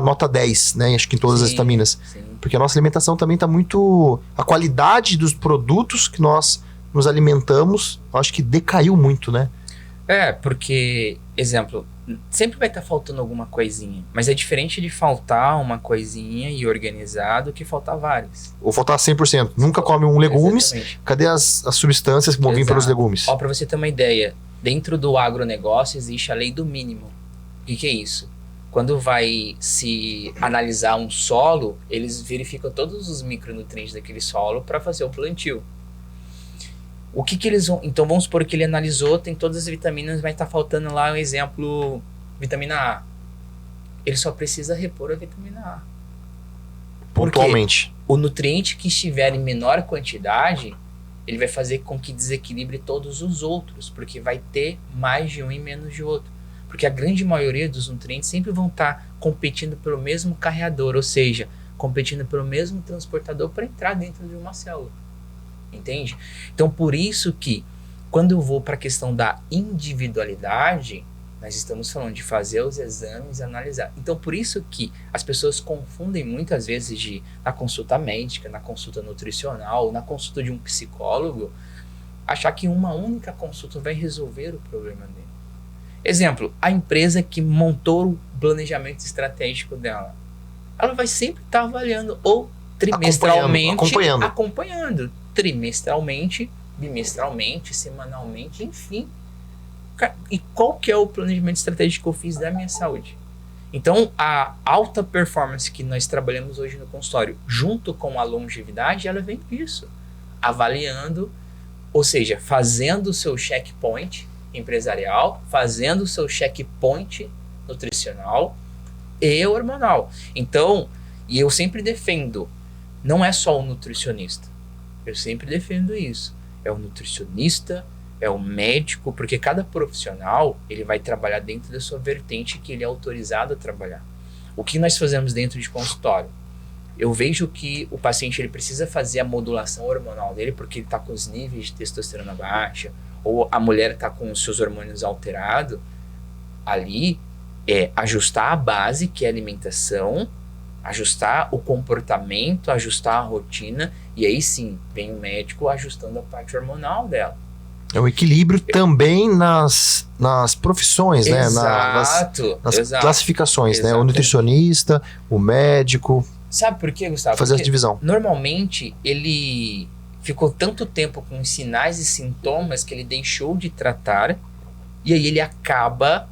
nota 10, né? Acho que em todas as vitaminas. Sim. Porque a nossa alimentação também está muito... A qualidade dos produtos que nós nos alimentamos, acho que decaiu muito, né? Porque, exemplo, sempre vai estar faltando alguma coisinha. Mas é diferente de faltar uma coisinha e organizar do que faltar várias. Ou faltar 100%. Nunca come legumes. Exatamente. Cadê as substâncias que vão vir pelos legumes? Ó, para você ter uma ideia, dentro do agronegócio existe a lei do mínimo. O que é isso? Quando vai se analisar um solo, eles verificam todos os micronutrientes daquele solo para fazer o plantio. O que eles vão... Então vamos supor que ele analisou, tem todas as vitaminas, mas está faltando lá um exemplo, vitamina A. Ele só precisa repor a vitamina A. Pontualmente. Porque o nutriente que estiver em menor quantidade, ele vai fazer com que desequilibre todos os outros, porque vai ter mais de um e menos de outro. Porque a grande maioria dos nutrientes sempre vão estar competindo pelo mesmo carreador, ou seja, competindo pelo mesmo transportador para entrar dentro de uma célula. Entende? Então, por isso que, quando eu vou para a questão da individualidade, nós estamos falando de fazer os exames e analisar. Então, por isso que as pessoas confundem muitas vezes na consulta médica, na consulta nutricional, na consulta de um psicólogo, achar que uma única consulta vai resolver o problema dele. Exemplo, a empresa que montou o planejamento estratégico dela, ela vai sempre estar avaliando ou trimestralmente, acompanhando, trimestralmente, bimestralmente, semanalmente, enfim. E qual que é o planejamento estratégico que eu fiz da minha saúde? Então, a alta performance que nós trabalhamos hoje no consultório, junto com a longevidade, ela vem disso. Avaliando, ou seja, fazendo o seu checkpoint empresarial, fazendo o seu checkpoint nutricional e hormonal. Então, e eu sempre defendo, não é só o nutricionista. Eu sempre defendo isso. É o nutricionista, é o médico, porque cada profissional, ele vai trabalhar dentro da sua vertente que ele é autorizado a trabalhar. O que nós fazemos dentro de consultório? Eu vejo que o paciente ele precisa fazer a modulação hormonal dele, porque ele está com os níveis de testosterona baixa, ou a mulher está com os seus hormônios alterados. Ali é ajustar a base, que é a alimentação, ajustar o comportamento, ajustar a rotina, e aí sim, vem o médico ajustando a parte hormonal dela. É um equilíbrio também nas profissões, Exato, né? Nas exato, classificações, exato. né? O nutricionista, o médico. Sabe por quê, Gustavo? Fazer essa divisão. Normalmente, ele ficou tanto tempo com sinais e sintomas que ele deixou de tratar, e aí ele acaba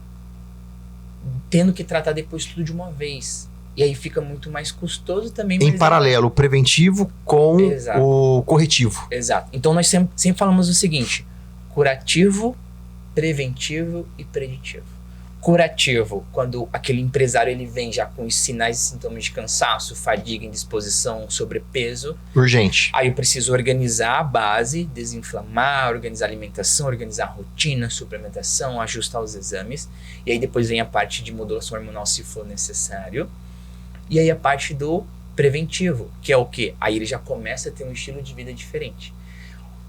tendo que tratar depois tudo de uma vez. E aí fica muito mais custoso também. Em paralelo, o preventivo com Exato. o corretivo. Exato. Então nós sempre falamos o seguinte: curativo, preventivo e preditivo. Curativo, quando aquele empresário ele vem já com os sinais e sintomas de cansaço, fadiga, indisposição, sobrepeso. Urgente. Aí eu preciso organizar a base, desinflamar, organizar a alimentação, organizar a rotina, suplementação, ajustar os exames. E aí depois vem a parte de modulação hormonal se for necessário. E aí a parte do preventivo, que é o quê? Aí ele já começa a ter um estilo de vida diferente.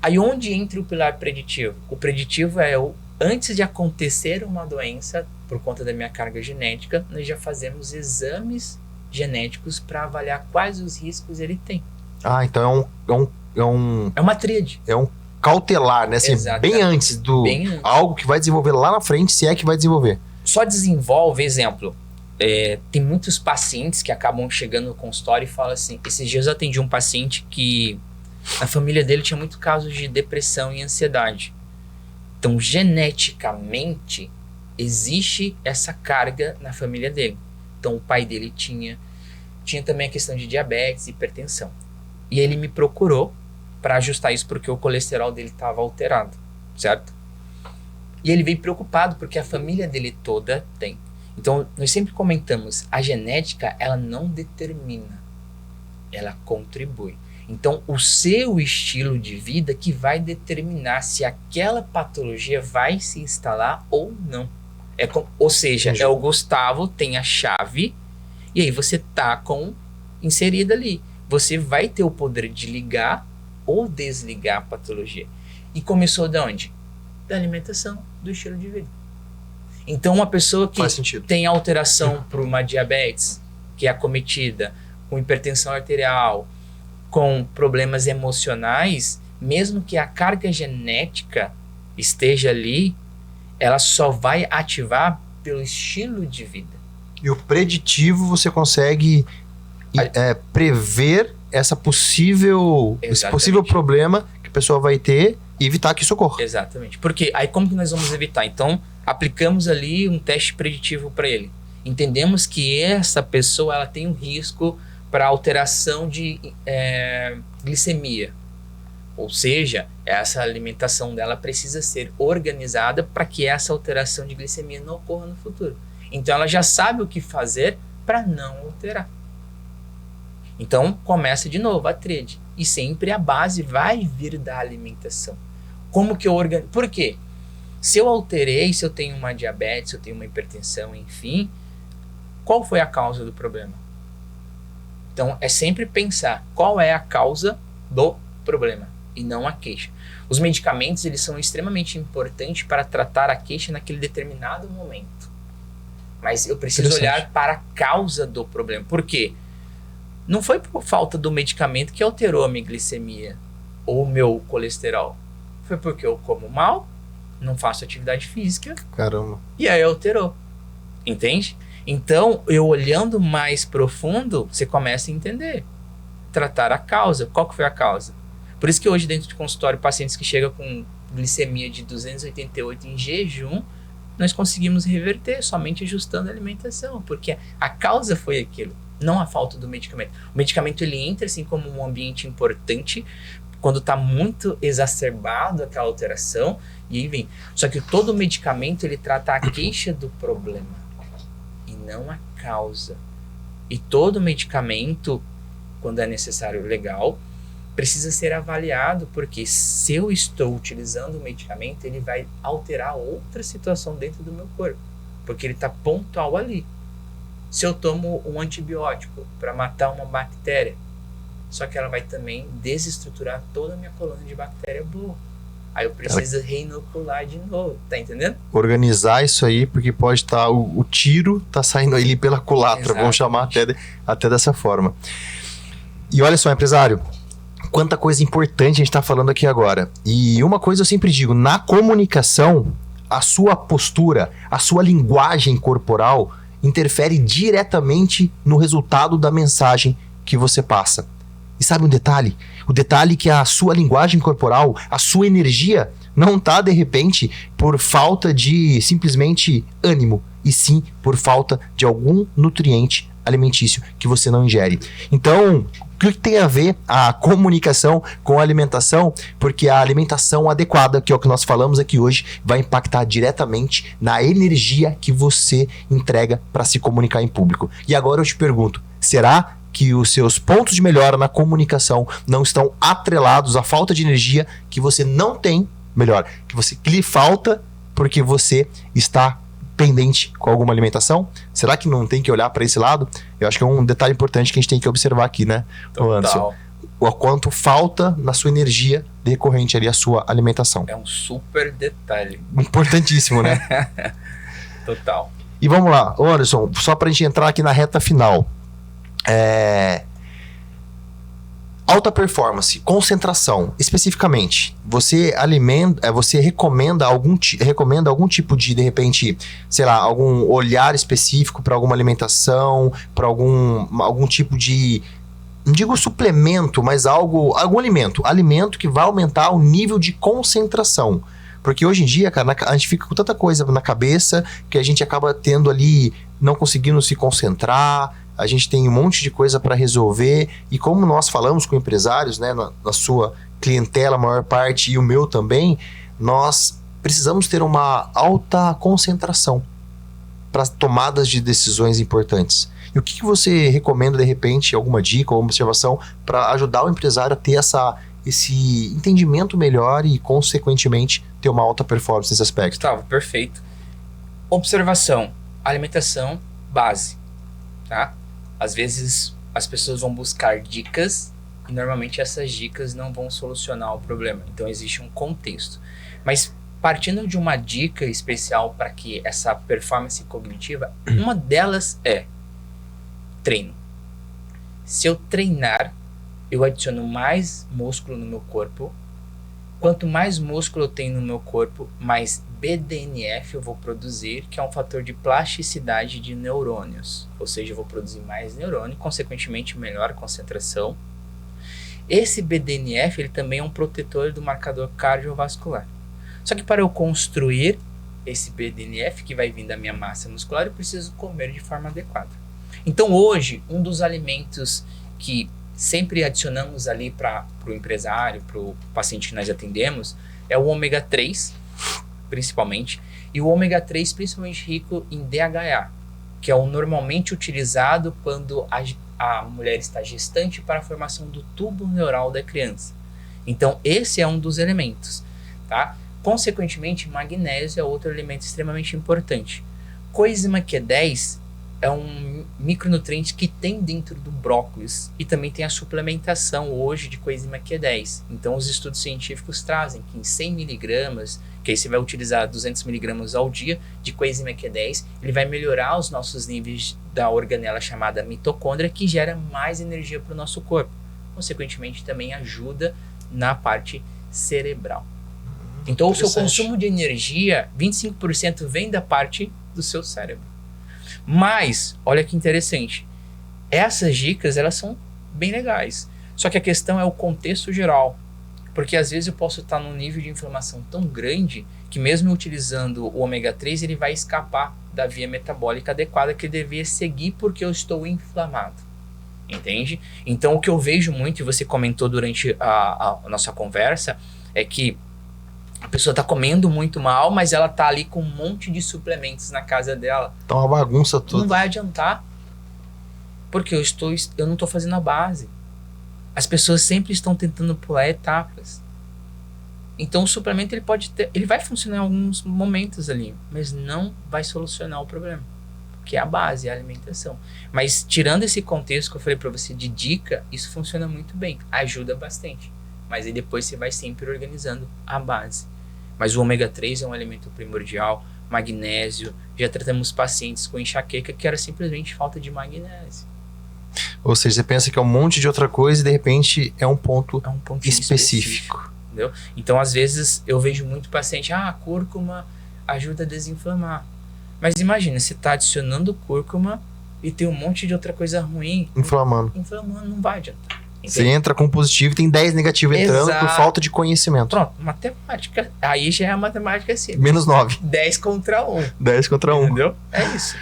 Aí onde entra o pilar preditivo? O preditivo é antes de acontecer uma doença, por conta da minha carga genética, nós já fazemos exames genéticos para avaliar quais os riscos ele tem. Então é uma tríade. É um cautelar, né? Assim, bem antes do algo que vai desenvolver lá na frente, se é que vai desenvolver. Só desenvolve, exemplo, tem muitos pacientes que acabam chegando no consultório e falam assim, esses dias eu atendi um paciente que a família dele tinha muito casos de depressão e ansiedade. Então, geneticamente, existe essa carga na família dele. Então, o pai dele tinha também a questão de diabetes e hipertensão. E ele me procurou para ajustar isso porque o colesterol dele estava alterado, certo? E ele veio preocupado porque a família dele toda tem. Então, nós sempre comentamos, a genética, ela não determina, ela contribui. Então, o seu estilo de vida que vai determinar se aquela patologia vai se instalar ou não. Ou seja, o Gustavo tem a chave e aí você tá inserida ali. Você vai ter o poder de ligar ou desligar a patologia. E começou de onde? Da alimentação, do estilo de vida. Então, uma pessoa que tem alteração por uma diabetes, que é acometida, com hipertensão arterial, com problemas emocionais, mesmo que a carga genética esteja ali, ela só vai ativar pelo estilo de vida. E o preditivo você consegue prever esse possível problema que a pessoa vai ter e evitar que isso ocorra. Exatamente. Porque aí como que nós vamos evitar? Então, aplicamos ali um teste preditivo para ele. Entendemos que essa pessoa ela tem um risco para alteração de glicemia. Ou seja, essa alimentação dela precisa ser organizada para que essa alteração de glicemia não ocorra no futuro. Então ela já sabe o que fazer para não alterar. Então começa de novo a tríade. E sempre a base vai vir da alimentação. Como que eu organizo? Por quê? Se eu alterei, se eu tenho uma diabetes, se eu tenho uma hipertensão, enfim, qual foi a causa do problema? Então, é sempre pensar qual é a causa do problema e não a queixa. Os medicamentos, eles são extremamente importantes para tratar a queixa naquele determinado momento. Mas eu preciso olhar para a causa do problema. Por quê? Não foi por falta do medicamento que alterou a minha glicemia ou o meu colesterol. Foi porque eu como mal, não faço atividade física. Caramba. E aí alterou. Entende? Então, eu olhando mais profundo, você começa a entender. Tratar a causa. Qual que foi a causa? Por isso que hoje dentro de consultório, pacientes que chegam com glicemia de 288 em jejum, nós conseguimos reverter somente ajustando a alimentação. Porque a causa foi aquilo, não a falta do medicamento. O medicamento ele entra assim como um ambiente importante quando está muito exacerbado aquela alteração e aí vem. Só que todo medicamento ele trata a queixa do problema. Não a causa. E todo medicamento, quando é necessário, legal, precisa ser avaliado, porque se eu estou utilizando o medicamento, ele vai alterar outra situação dentro do meu corpo, porque ele está pontual ali. Se eu tomo um antibiótico para matar uma bactéria, só que ela vai também desestruturar toda a minha colônia de bactéria boa. Aí eu preciso reinocular de novo, tá entendendo? Organizar isso aí, porque pode estar, o tiro tá saindo ali pela culatra, exatamente. Vamos chamar até dessa forma. E olha só, empresário, quanta coisa importante a gente tá falando aqui agora. E uma coisa eu sempre digo, na comunicação, a sua postura, a sua linguagem corporal interfere diretamente no resultado da mensagem que você passa. E sabe um detalhe? O detalhe é que a sua linguagem corporal, a sua energia, não está, de repente, por falta de simplesmente ânimo, e sim por falta de algum nutriente alimentício que você não ingere. Então, o que tem a ver a comunicação com a alimentação? Porque a alimentação adequada, que é o que nós falamos aqui hoje, vai impactar diretamente na energia que você entrega para se comunicar em público. E agora eu te pergunto, será que os seus pontos de melhora na comunicação não estão atrelados à falta de energia que você não tem, que lhe falta porque você está pendente com alguma alimentação? Será que não tem que olhar para esse lado? Eu acho que é um detalhe importante que a gente tem que observar aqui, né, Anderson? O quanto falta na sua energia decorrente ali a sua alimentação. É um super detalhe. Importantíssimo, né? Total. E vamos lá, Anderson, só para a gente entrar aqui na reta final. Alta performance, concentração, especificamente, você recomenda algum tipo de repente, sei lá, algum olhar específico para alguma alimentação, para algum tipo de, não digo suplemento, mas algum alimento que vai aumentar o nível de concentração. Porque hoje em dia, cara, a gente fica com tanta coisa na cabeça que a gente acaba tendo ali, não conseguindo se concentrar, a gente tem um monte de coisa para resolver, e como nós falamos com empresários, né, na sua clientela, a maior parte, e o meu também, nós precisamos ter uma alta concentração para tomadas de decisões importantes. E o que você recomenda, de repente, alguma dica ou observação para ajudar o empresário a ter esse entendimento melhor e, consequentemente, ter uma alta performance nesse aspecto? Gustavo, perfeito. Observação, alimentação, base, tá? Às vezes as pessoas vão buscar dicas e normalmente essas dicas não vão solucionar o problema. Então existe um contexto. Mas partindo de uma dica especial para que essa performance cognitiva, uma delas é treino. Se eu treinar, eu adiciono mais músculo no meu corpo. Quanto mais músculo eu tenho no meu corpo, mais BDNF eu vou produzir, que é um fator de plasticidade de neurônios. Ou seja, eu vou produzir mais neurônio, consequentemente melhor concentração. Esse BDNF ele também é um protetor do marcador cardiovascular. Só que para eu construir esse BDNF, que vai vir da minha massa muscular, eu preciso comer de forma adequada. Então hoje, um dos alimentos que sempre adicionamos ali para o empresário, para o paciente que nós atendemos, é o ômega 3, principalmente, e o ômega 3 principalmente rico em DHA, que é o normalmente utilizado quando a mulher está gestante para a formação do tubo neural da criança. Então esse é um dos elementos, tá? Consequentemente, magnésio é outro elemento extremamente importante. Coenzima Q10 é um micronutriente que tem dentro do brócolis e também tem a suplementação hoje de coenzima Q10. Então os estudos científicos trazem que em 100 miligramas, que aí você vai utilizar 200 miligramas ao dia de coenzima Q10, ele vai melhorar os nossos níveis da organela chamada mitocôndria, que gera mais energia para o nosso corpo. Consequentemente também ajuda na parte cerebral. Então o seu consumo de energia, 25% vem da parte do seu cérebro. Mas, olha que interessante, essas dicas elas são bem legais, só que a questão é o contexto geral, porque às vezes eu posso estar num nível de inflamação tão grande que mesmo utilizando o ômega 3 ele vai escapar da via metabólica adequada que eu devia seguir porque eu estou inflamado, entende? Então o que eu vejo muito, e você comentou durante a nossa conversa, é que a pessoa tá comendo muito mal, mas ela tá ali com um monte de suplementos na casa dela. Tá uma bagunça toda. Não vai adiantar. Porque eu não tô fazendo a base. As pessoas sempre estão tentando pular etapas. Então o suplemento ele vai funcionar em alguns momentos ali, mas não vai solucionar o problema. Que é a base, a alimentação. Mas tirando esse contexto que eu falei para você de dica, isso funciona muito bem. Ajuda bastante. Mas aí depois você vai sempre organizando a base. Mas o ômega 3 é um elemento primordial, magnésio. Já tratamos pacientes com enxaqueca que era simplesmente falta de magnésio. Ou seja, você pensa que é um monte de outra coisa e de repente é um ponto específico. Entendeu? Então às vezes eu vejo muito paciente, cúrcuma ajuda a desinflamar. Mas imagina, você está adicionando cúrcuma e tem um monte de outra coisa ruim. Inflamando, não vai adiantar. Você entra com positivo e tem 10 negativo entrando por falta de conhecimento. Pronto, matemática. Aí já é a matemática assim. Menos 9. 10 contra 1. 10 contra 1. Entendeu? É isso.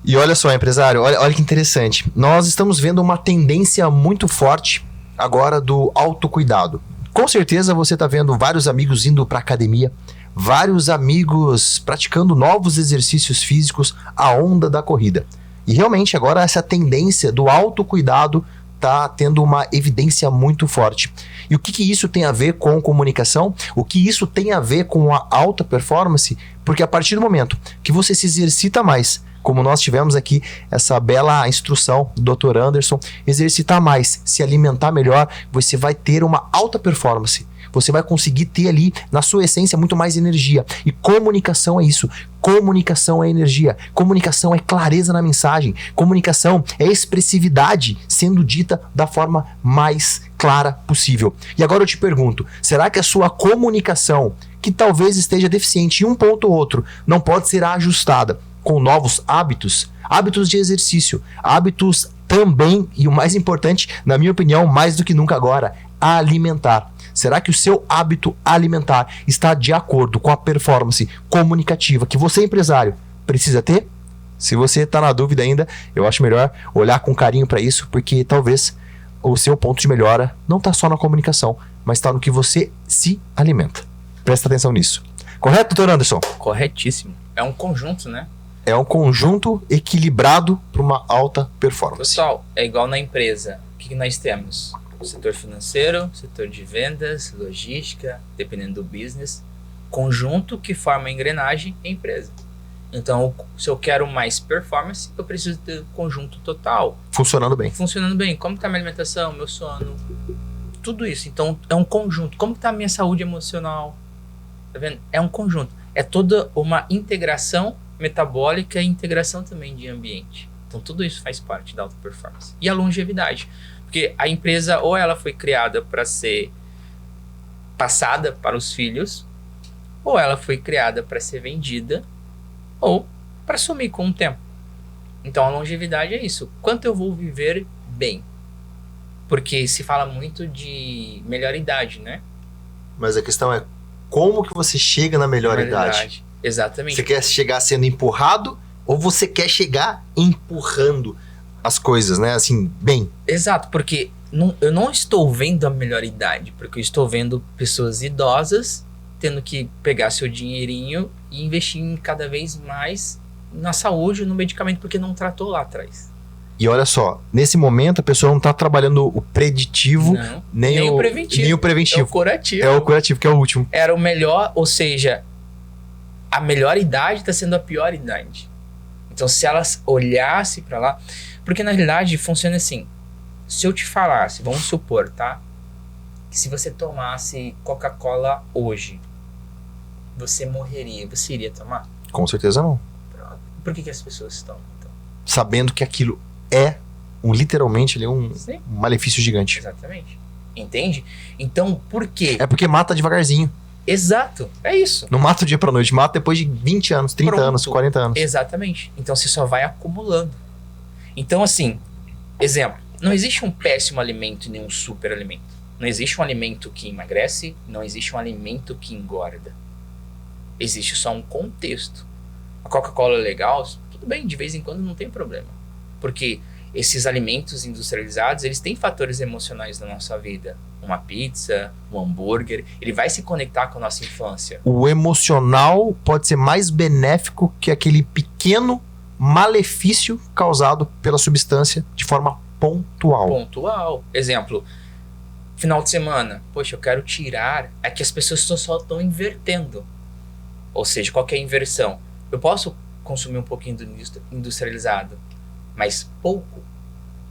E olha só, empresário, olha que interessante. Nós estamos vendo uma tendência muito forte agora do autocuidado. Com certeza você está vendo vários amigos indo para academia, vários amigos praticando novos exercícios físicos, a onda da corrida. E realmente agora essa tendência do autocuidado tá tendo uma evidência muito forte. E o que isso tem a ver com comunicação? O que isso tem a ver com a alta performance? Porque a partir do momento que você se exercita mais, como nós tivemos aqui essa bela instrução do Dr. Anderson, exercitar mais, se alimentar melhor, você vai ter uma alta performance. Você vai conseguir ter ali, na sua essência, muito mais energia. E comunicação é isso. Comunicação é energia. Comunicação é clareza na mensagem. Comunicação é expressividade sendo dita da forma mais clara possível. E agora eu te pergunto, será que a sua comunicação, que talvez esteja deficiente em um ponto ou outro, não pode ser ajustada com novos hábitos? Hábitos de exercício, hábitos também, e o mais importante, na minha opinião, mais do que nunca agora, alimentar. Será que o seu hábito alimentar está de acordo com a performance comunicativa que você, empresário, precisa ter? Se você está na dúvida ainda, eu acho melhor olhar com carinho para isso, porque talvez o seu ponto de melhora não está só na comunicação, mas está no que você se alimenta. Presta atenção nisso. Correto, doutor Anderson? Corretíssimo. É um conjunto, né? É um conjunto equilibrado para uma alta performance. Pessoal, é igual na empresa. O que nós temos? Setor financeiro, setor de vendas, logística, dependendo do business, conjunto que forma a engrenagem é empresa. Então, se eu quero mais performance, eu preciso ter o conjunto total. Funcionando bem. Funcionando bem. Como está minha alimentação, meu sono, tudo isso. Então, é um conjunto. Como está a minha saúde emocional? Tá vendo? É um conjunto. É toda uma integração metabólica e integração também de ambiente. Então, tudo isso faz parte da alta performance. E a longevidade. Porque a empresa, ou ela foi criada para ser passada para os filhos, ou ela foi criada para ser vendida, ou para sumir com o tempo. Então a longevidade é isso. Quanto eu vou viver bem? Porque se fala muito de melhor idade, né? Mas a questão é como que você chega na melhor idade? Exatamente. Você quer chegar sendo empurrado ou você quer chegar empurrando as coisas, né? Assim, bem. Exato, porque eu não estou vendo a melhor idade, porque eu estou vendo pessoas idosas tendo que pegar seu dinheirinho e investir em cada vez mais na saúde, no medicamento, porque não tratou lá atrás. E olha só, nesse momento a pessoa não está trabalhando o preditivo, Não, nem o preventivo. Nem o preventivo. É o curativo. É o curativo, que é o último. Era o melhor, ou seja, a melhor idade está sendo a pior idade. Então, se elas olhassem para lá... Porque, na realidade, funciona assim. Se eu te falasse, vamos supor, tá? Que se você tomasse Coca-Cola hoje, você morreria. Você iria tomar? Com certeza não. Por que as pessoas tomam, então? Sabendo que aquilo é literalmente ali um Sim. malefício gigante. Exatamente. Entende? Então, por quê? É porque mata devagarzinho. Exato. É isso. Não mata do dia pra noite, mata depois de 20 anos, 30 Pronto. anos, 40 anos. Exatamente. Então, você só vai acumulando. Então, assim, exemplo, não existe um péssimo alimento e nem um super alimento. Não existe um alimento que emagrece, não existe um alimento que engorda. Existe só um contexto. A Coca-Cola é legal, tudo bem, de vez em quando não tem problema. Porque esses alimentos industrializados, eles têm fatores emocionais na nossa vida. Uma pizza, um hambúrguer, ele vai se conectar com a nossa infância. O emocional pode ser mais benéfico que aquele pequeno malefício causado pela substância de forma pontual. Pontual. Exemplo, final de semana. Poxa, eu quero tirar. É que as pessoas só estão invertendo. Ou seja, qual que é a inversão? Eu posso consumir um pouquinho do industrializado, mas pouco.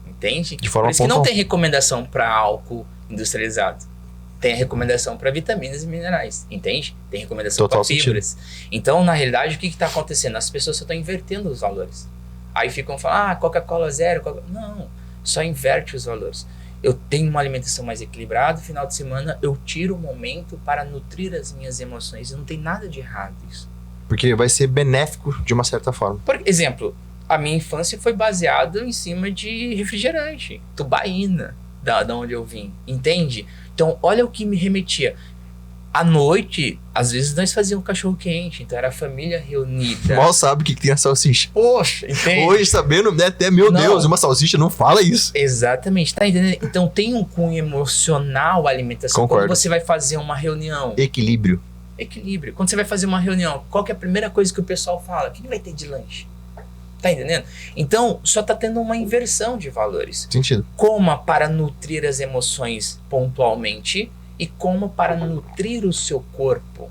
Entende? De forma Por isso que não pontual. tem recomendação para álcool industrializado. Tem a recomendação para vitaminas e minerais, entende? Tem recomendação para fibras. Então, na realidade, o que está acontecendo? As pessoas só estão invertendo os valores. Aí ficam falando, Coca-Cola zero. Não, só inverte os valores. Eu tenho uma alimentação mais equilibrada, final de semana eu tiro um momento para nutrir as minhas emoções. Não tem nada de errado isso. Porque vai ser benéfico de uma certa forma. Por exemplo, a minha infância foi baseada em cima de refrigerante, tubaína, da onde eu vim, entende? Então, olha o que me remetia. À noite, às vezes nós fazíamos cachorro quente, então era a família reunida. Mal sabe o que tem a salsicha. Poxa, entende? Hoje, sabendo, né, até, meu Não. Deus, uma salsicha não fala isso. Exatamente, tá entendendo? Então tem um cunho emocional a alimentação. Concordo. Quando você vai fazer uma reunião. Equilíbrio. Quando você vai fazer uma reunião, qual que é a primeira coisa que o pessoal fala? O que vai ter de lanche? Tá entendendo? Então, só tá tendo uma inversão de valores. Sentido. Coma para nutrir as emoções pontualmente e coma para nutrir o seu corpo.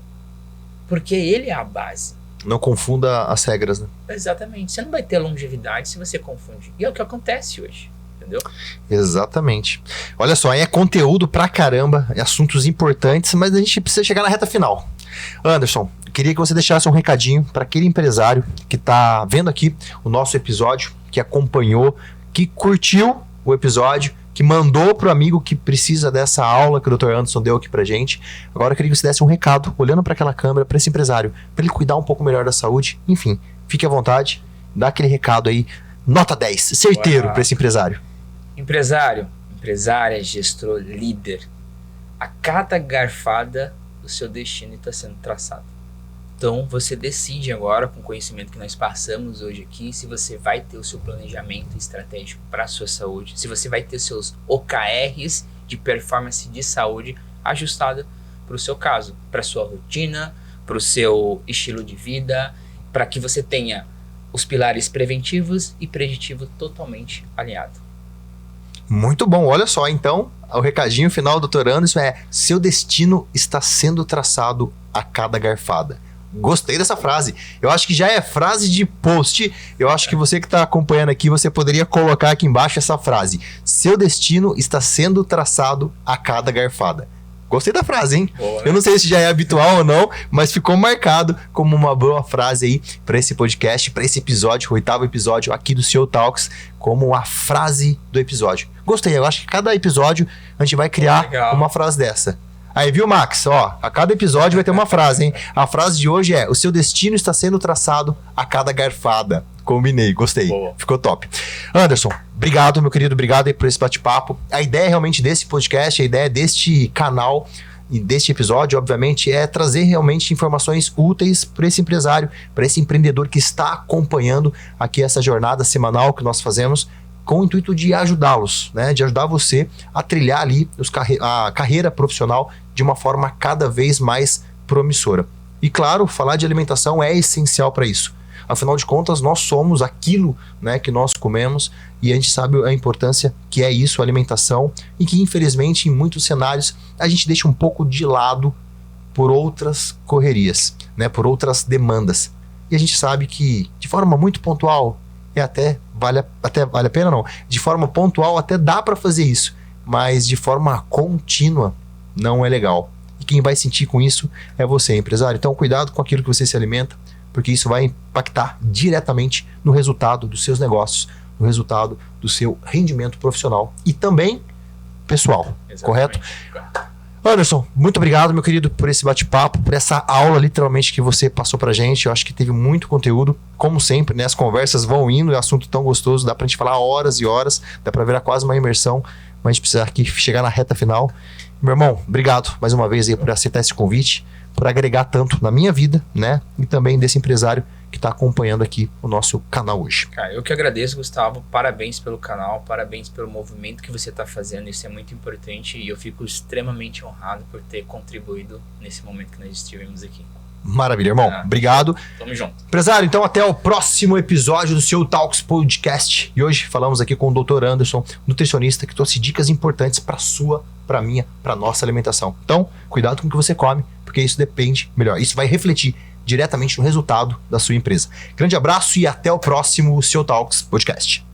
Porque ele é a base. Não confunda as regras, né? Exatamente. Você não vai ter longevidade se você confundir. E é o que acontece hoje. Entendeu? Exatamente. Olha só, aí é conteúdo pra caramba, é assuntos importantes, mas a gente precisa chegar na reta final. Anderson, eu queria que você deixasse um recadinho para aquele empresário que tá vendo aqui o nosso episódio, que acompanhou, que curtiu o episódio, que mandou pro amigo que precisa dessa aula que o Dr. Anderson deu aqui pra gente. Agora eu queria que você desse um recado, olhando para aquela câmera, para esse empresário, para ele cuidar um pouco melhor da saúde. Enfim, fique à vontade, dá aquele recado aí, nota 10, certeiro para esse empresário. Empresário, empresária, gestor, líder. A cada garfada, o seu destino está sendo traçado. Então, você decide agora, com o conhecimento que nós passamos hoje aqui, se você vai ter o seu planejamento estratégico para a sua saúde, se você vai ter seus OKRs de performance de saúde ajustada para o seu caso, para a sua rotina, para o seu estilo de vida, para que você tenha os pilares preventivos e preditivos totalmente alinhados. Muito bom, olha só, então, o recadinho final do Dr. Anderson é: seu destino está sendo traçado a cada garfada. Gostei dessa frase, eu acho que já é frase de post, eu acho que você que está acompanhando aqui, você poderia colocar aqui embaixo essa frase: seu destino está sendo traçado a cada garfada. Gostei da frase, hein? Boa, né? Eu não sei se já é habitual ou não, mas ficou marcado como uma boa frase aí para esse podcast, para esse episódio, o 8º episódio aqui do CEO Talks, como a frase do episódio. Gostei, eu acho que cada episódio a gente vai criar uma frase dessa. Aí, viu, Max? Ó, a cada episódio vai ter uma frase, hein? A frase de hoje é: o seu destino está sendo traçado a cada garfada. Combinei, gostei. Boa. Ficou top. Anderson, obrigado, meu querido, obrigado aí por esse bate-papo. A ideia realmente desse podcast, a ideia deste canal e deste episódio, obviamente, é trazer realmente informações úteis para esse empresário, para esse empreendedor que está acompanhando aqui essa jornada semanal que nós fazemos, com o intuito de ajudá-los, né? De ajudar você a trilhar ali a carreira profissional de uma forma cada vez mais promissora. E claro, falar de alimentação é essencial para isso. Afinal de contas, nós somos aquilo, né, que nós comemos, e a gente sabe a importância que é isso, a alimentação, e que infelizmente em muitos cenários a gente deixa um pouco de lado por outras correrias, né, por outras demandas. E a gente sabe que de forma muito pontual, vale a pena não, de forma pontual até dá para fazer isso, mas de forma contínua não é legal. E quem vai sentir com isso é você, empresário. Então cuidado com aquilo que você se alimenta, porque isso vai impactar diretamente no resultado dos seus negócios, no resultado do seu rendimento profissional e também pessoal. Exatamente. Correto? Anderson, muito obrigado, meu querido, por esse bate-papo, por essa aula literalmente que você passou pra gente. Eu acho que teve muito conteúdo, como sempre, né? As conversas vão indo, é um assunto tão gostoso, dá pra gente falar horas e horas, dá pra virar quase uma imersão, mas a gente precisa aqui chegar na reta final. Meu irmão, obrigado mais uma vez aí por aceitar esse convite, por agregar tanto na minha vida, né? E também desse empresário que está acompanhando aqui o nosso canal hoje. Cara, eu que agradeço, Gustavo. Parabéns pelo canal, parabéns pelo movimento que você está fazendo. Isso é muito importante e eu fico extremamente honrado por ter contribuído nesse momento que nós estivemos aqui. Maravilha, irmão. Obrigado. Tamo junto. Empresário, então até o próximo episódio do CEO Talks Podcast. E hoje falamos aqui com o Dr. Anderson, nutricionista, que trouxe dicas importantes para sua, para minha, para nossa alimentação. Então, cuidado com o que você come, porque isso depende, isso vai refletir diretamente no resultado da sua empresa. Grande abraço e até o próximo CEO Talks Podcast.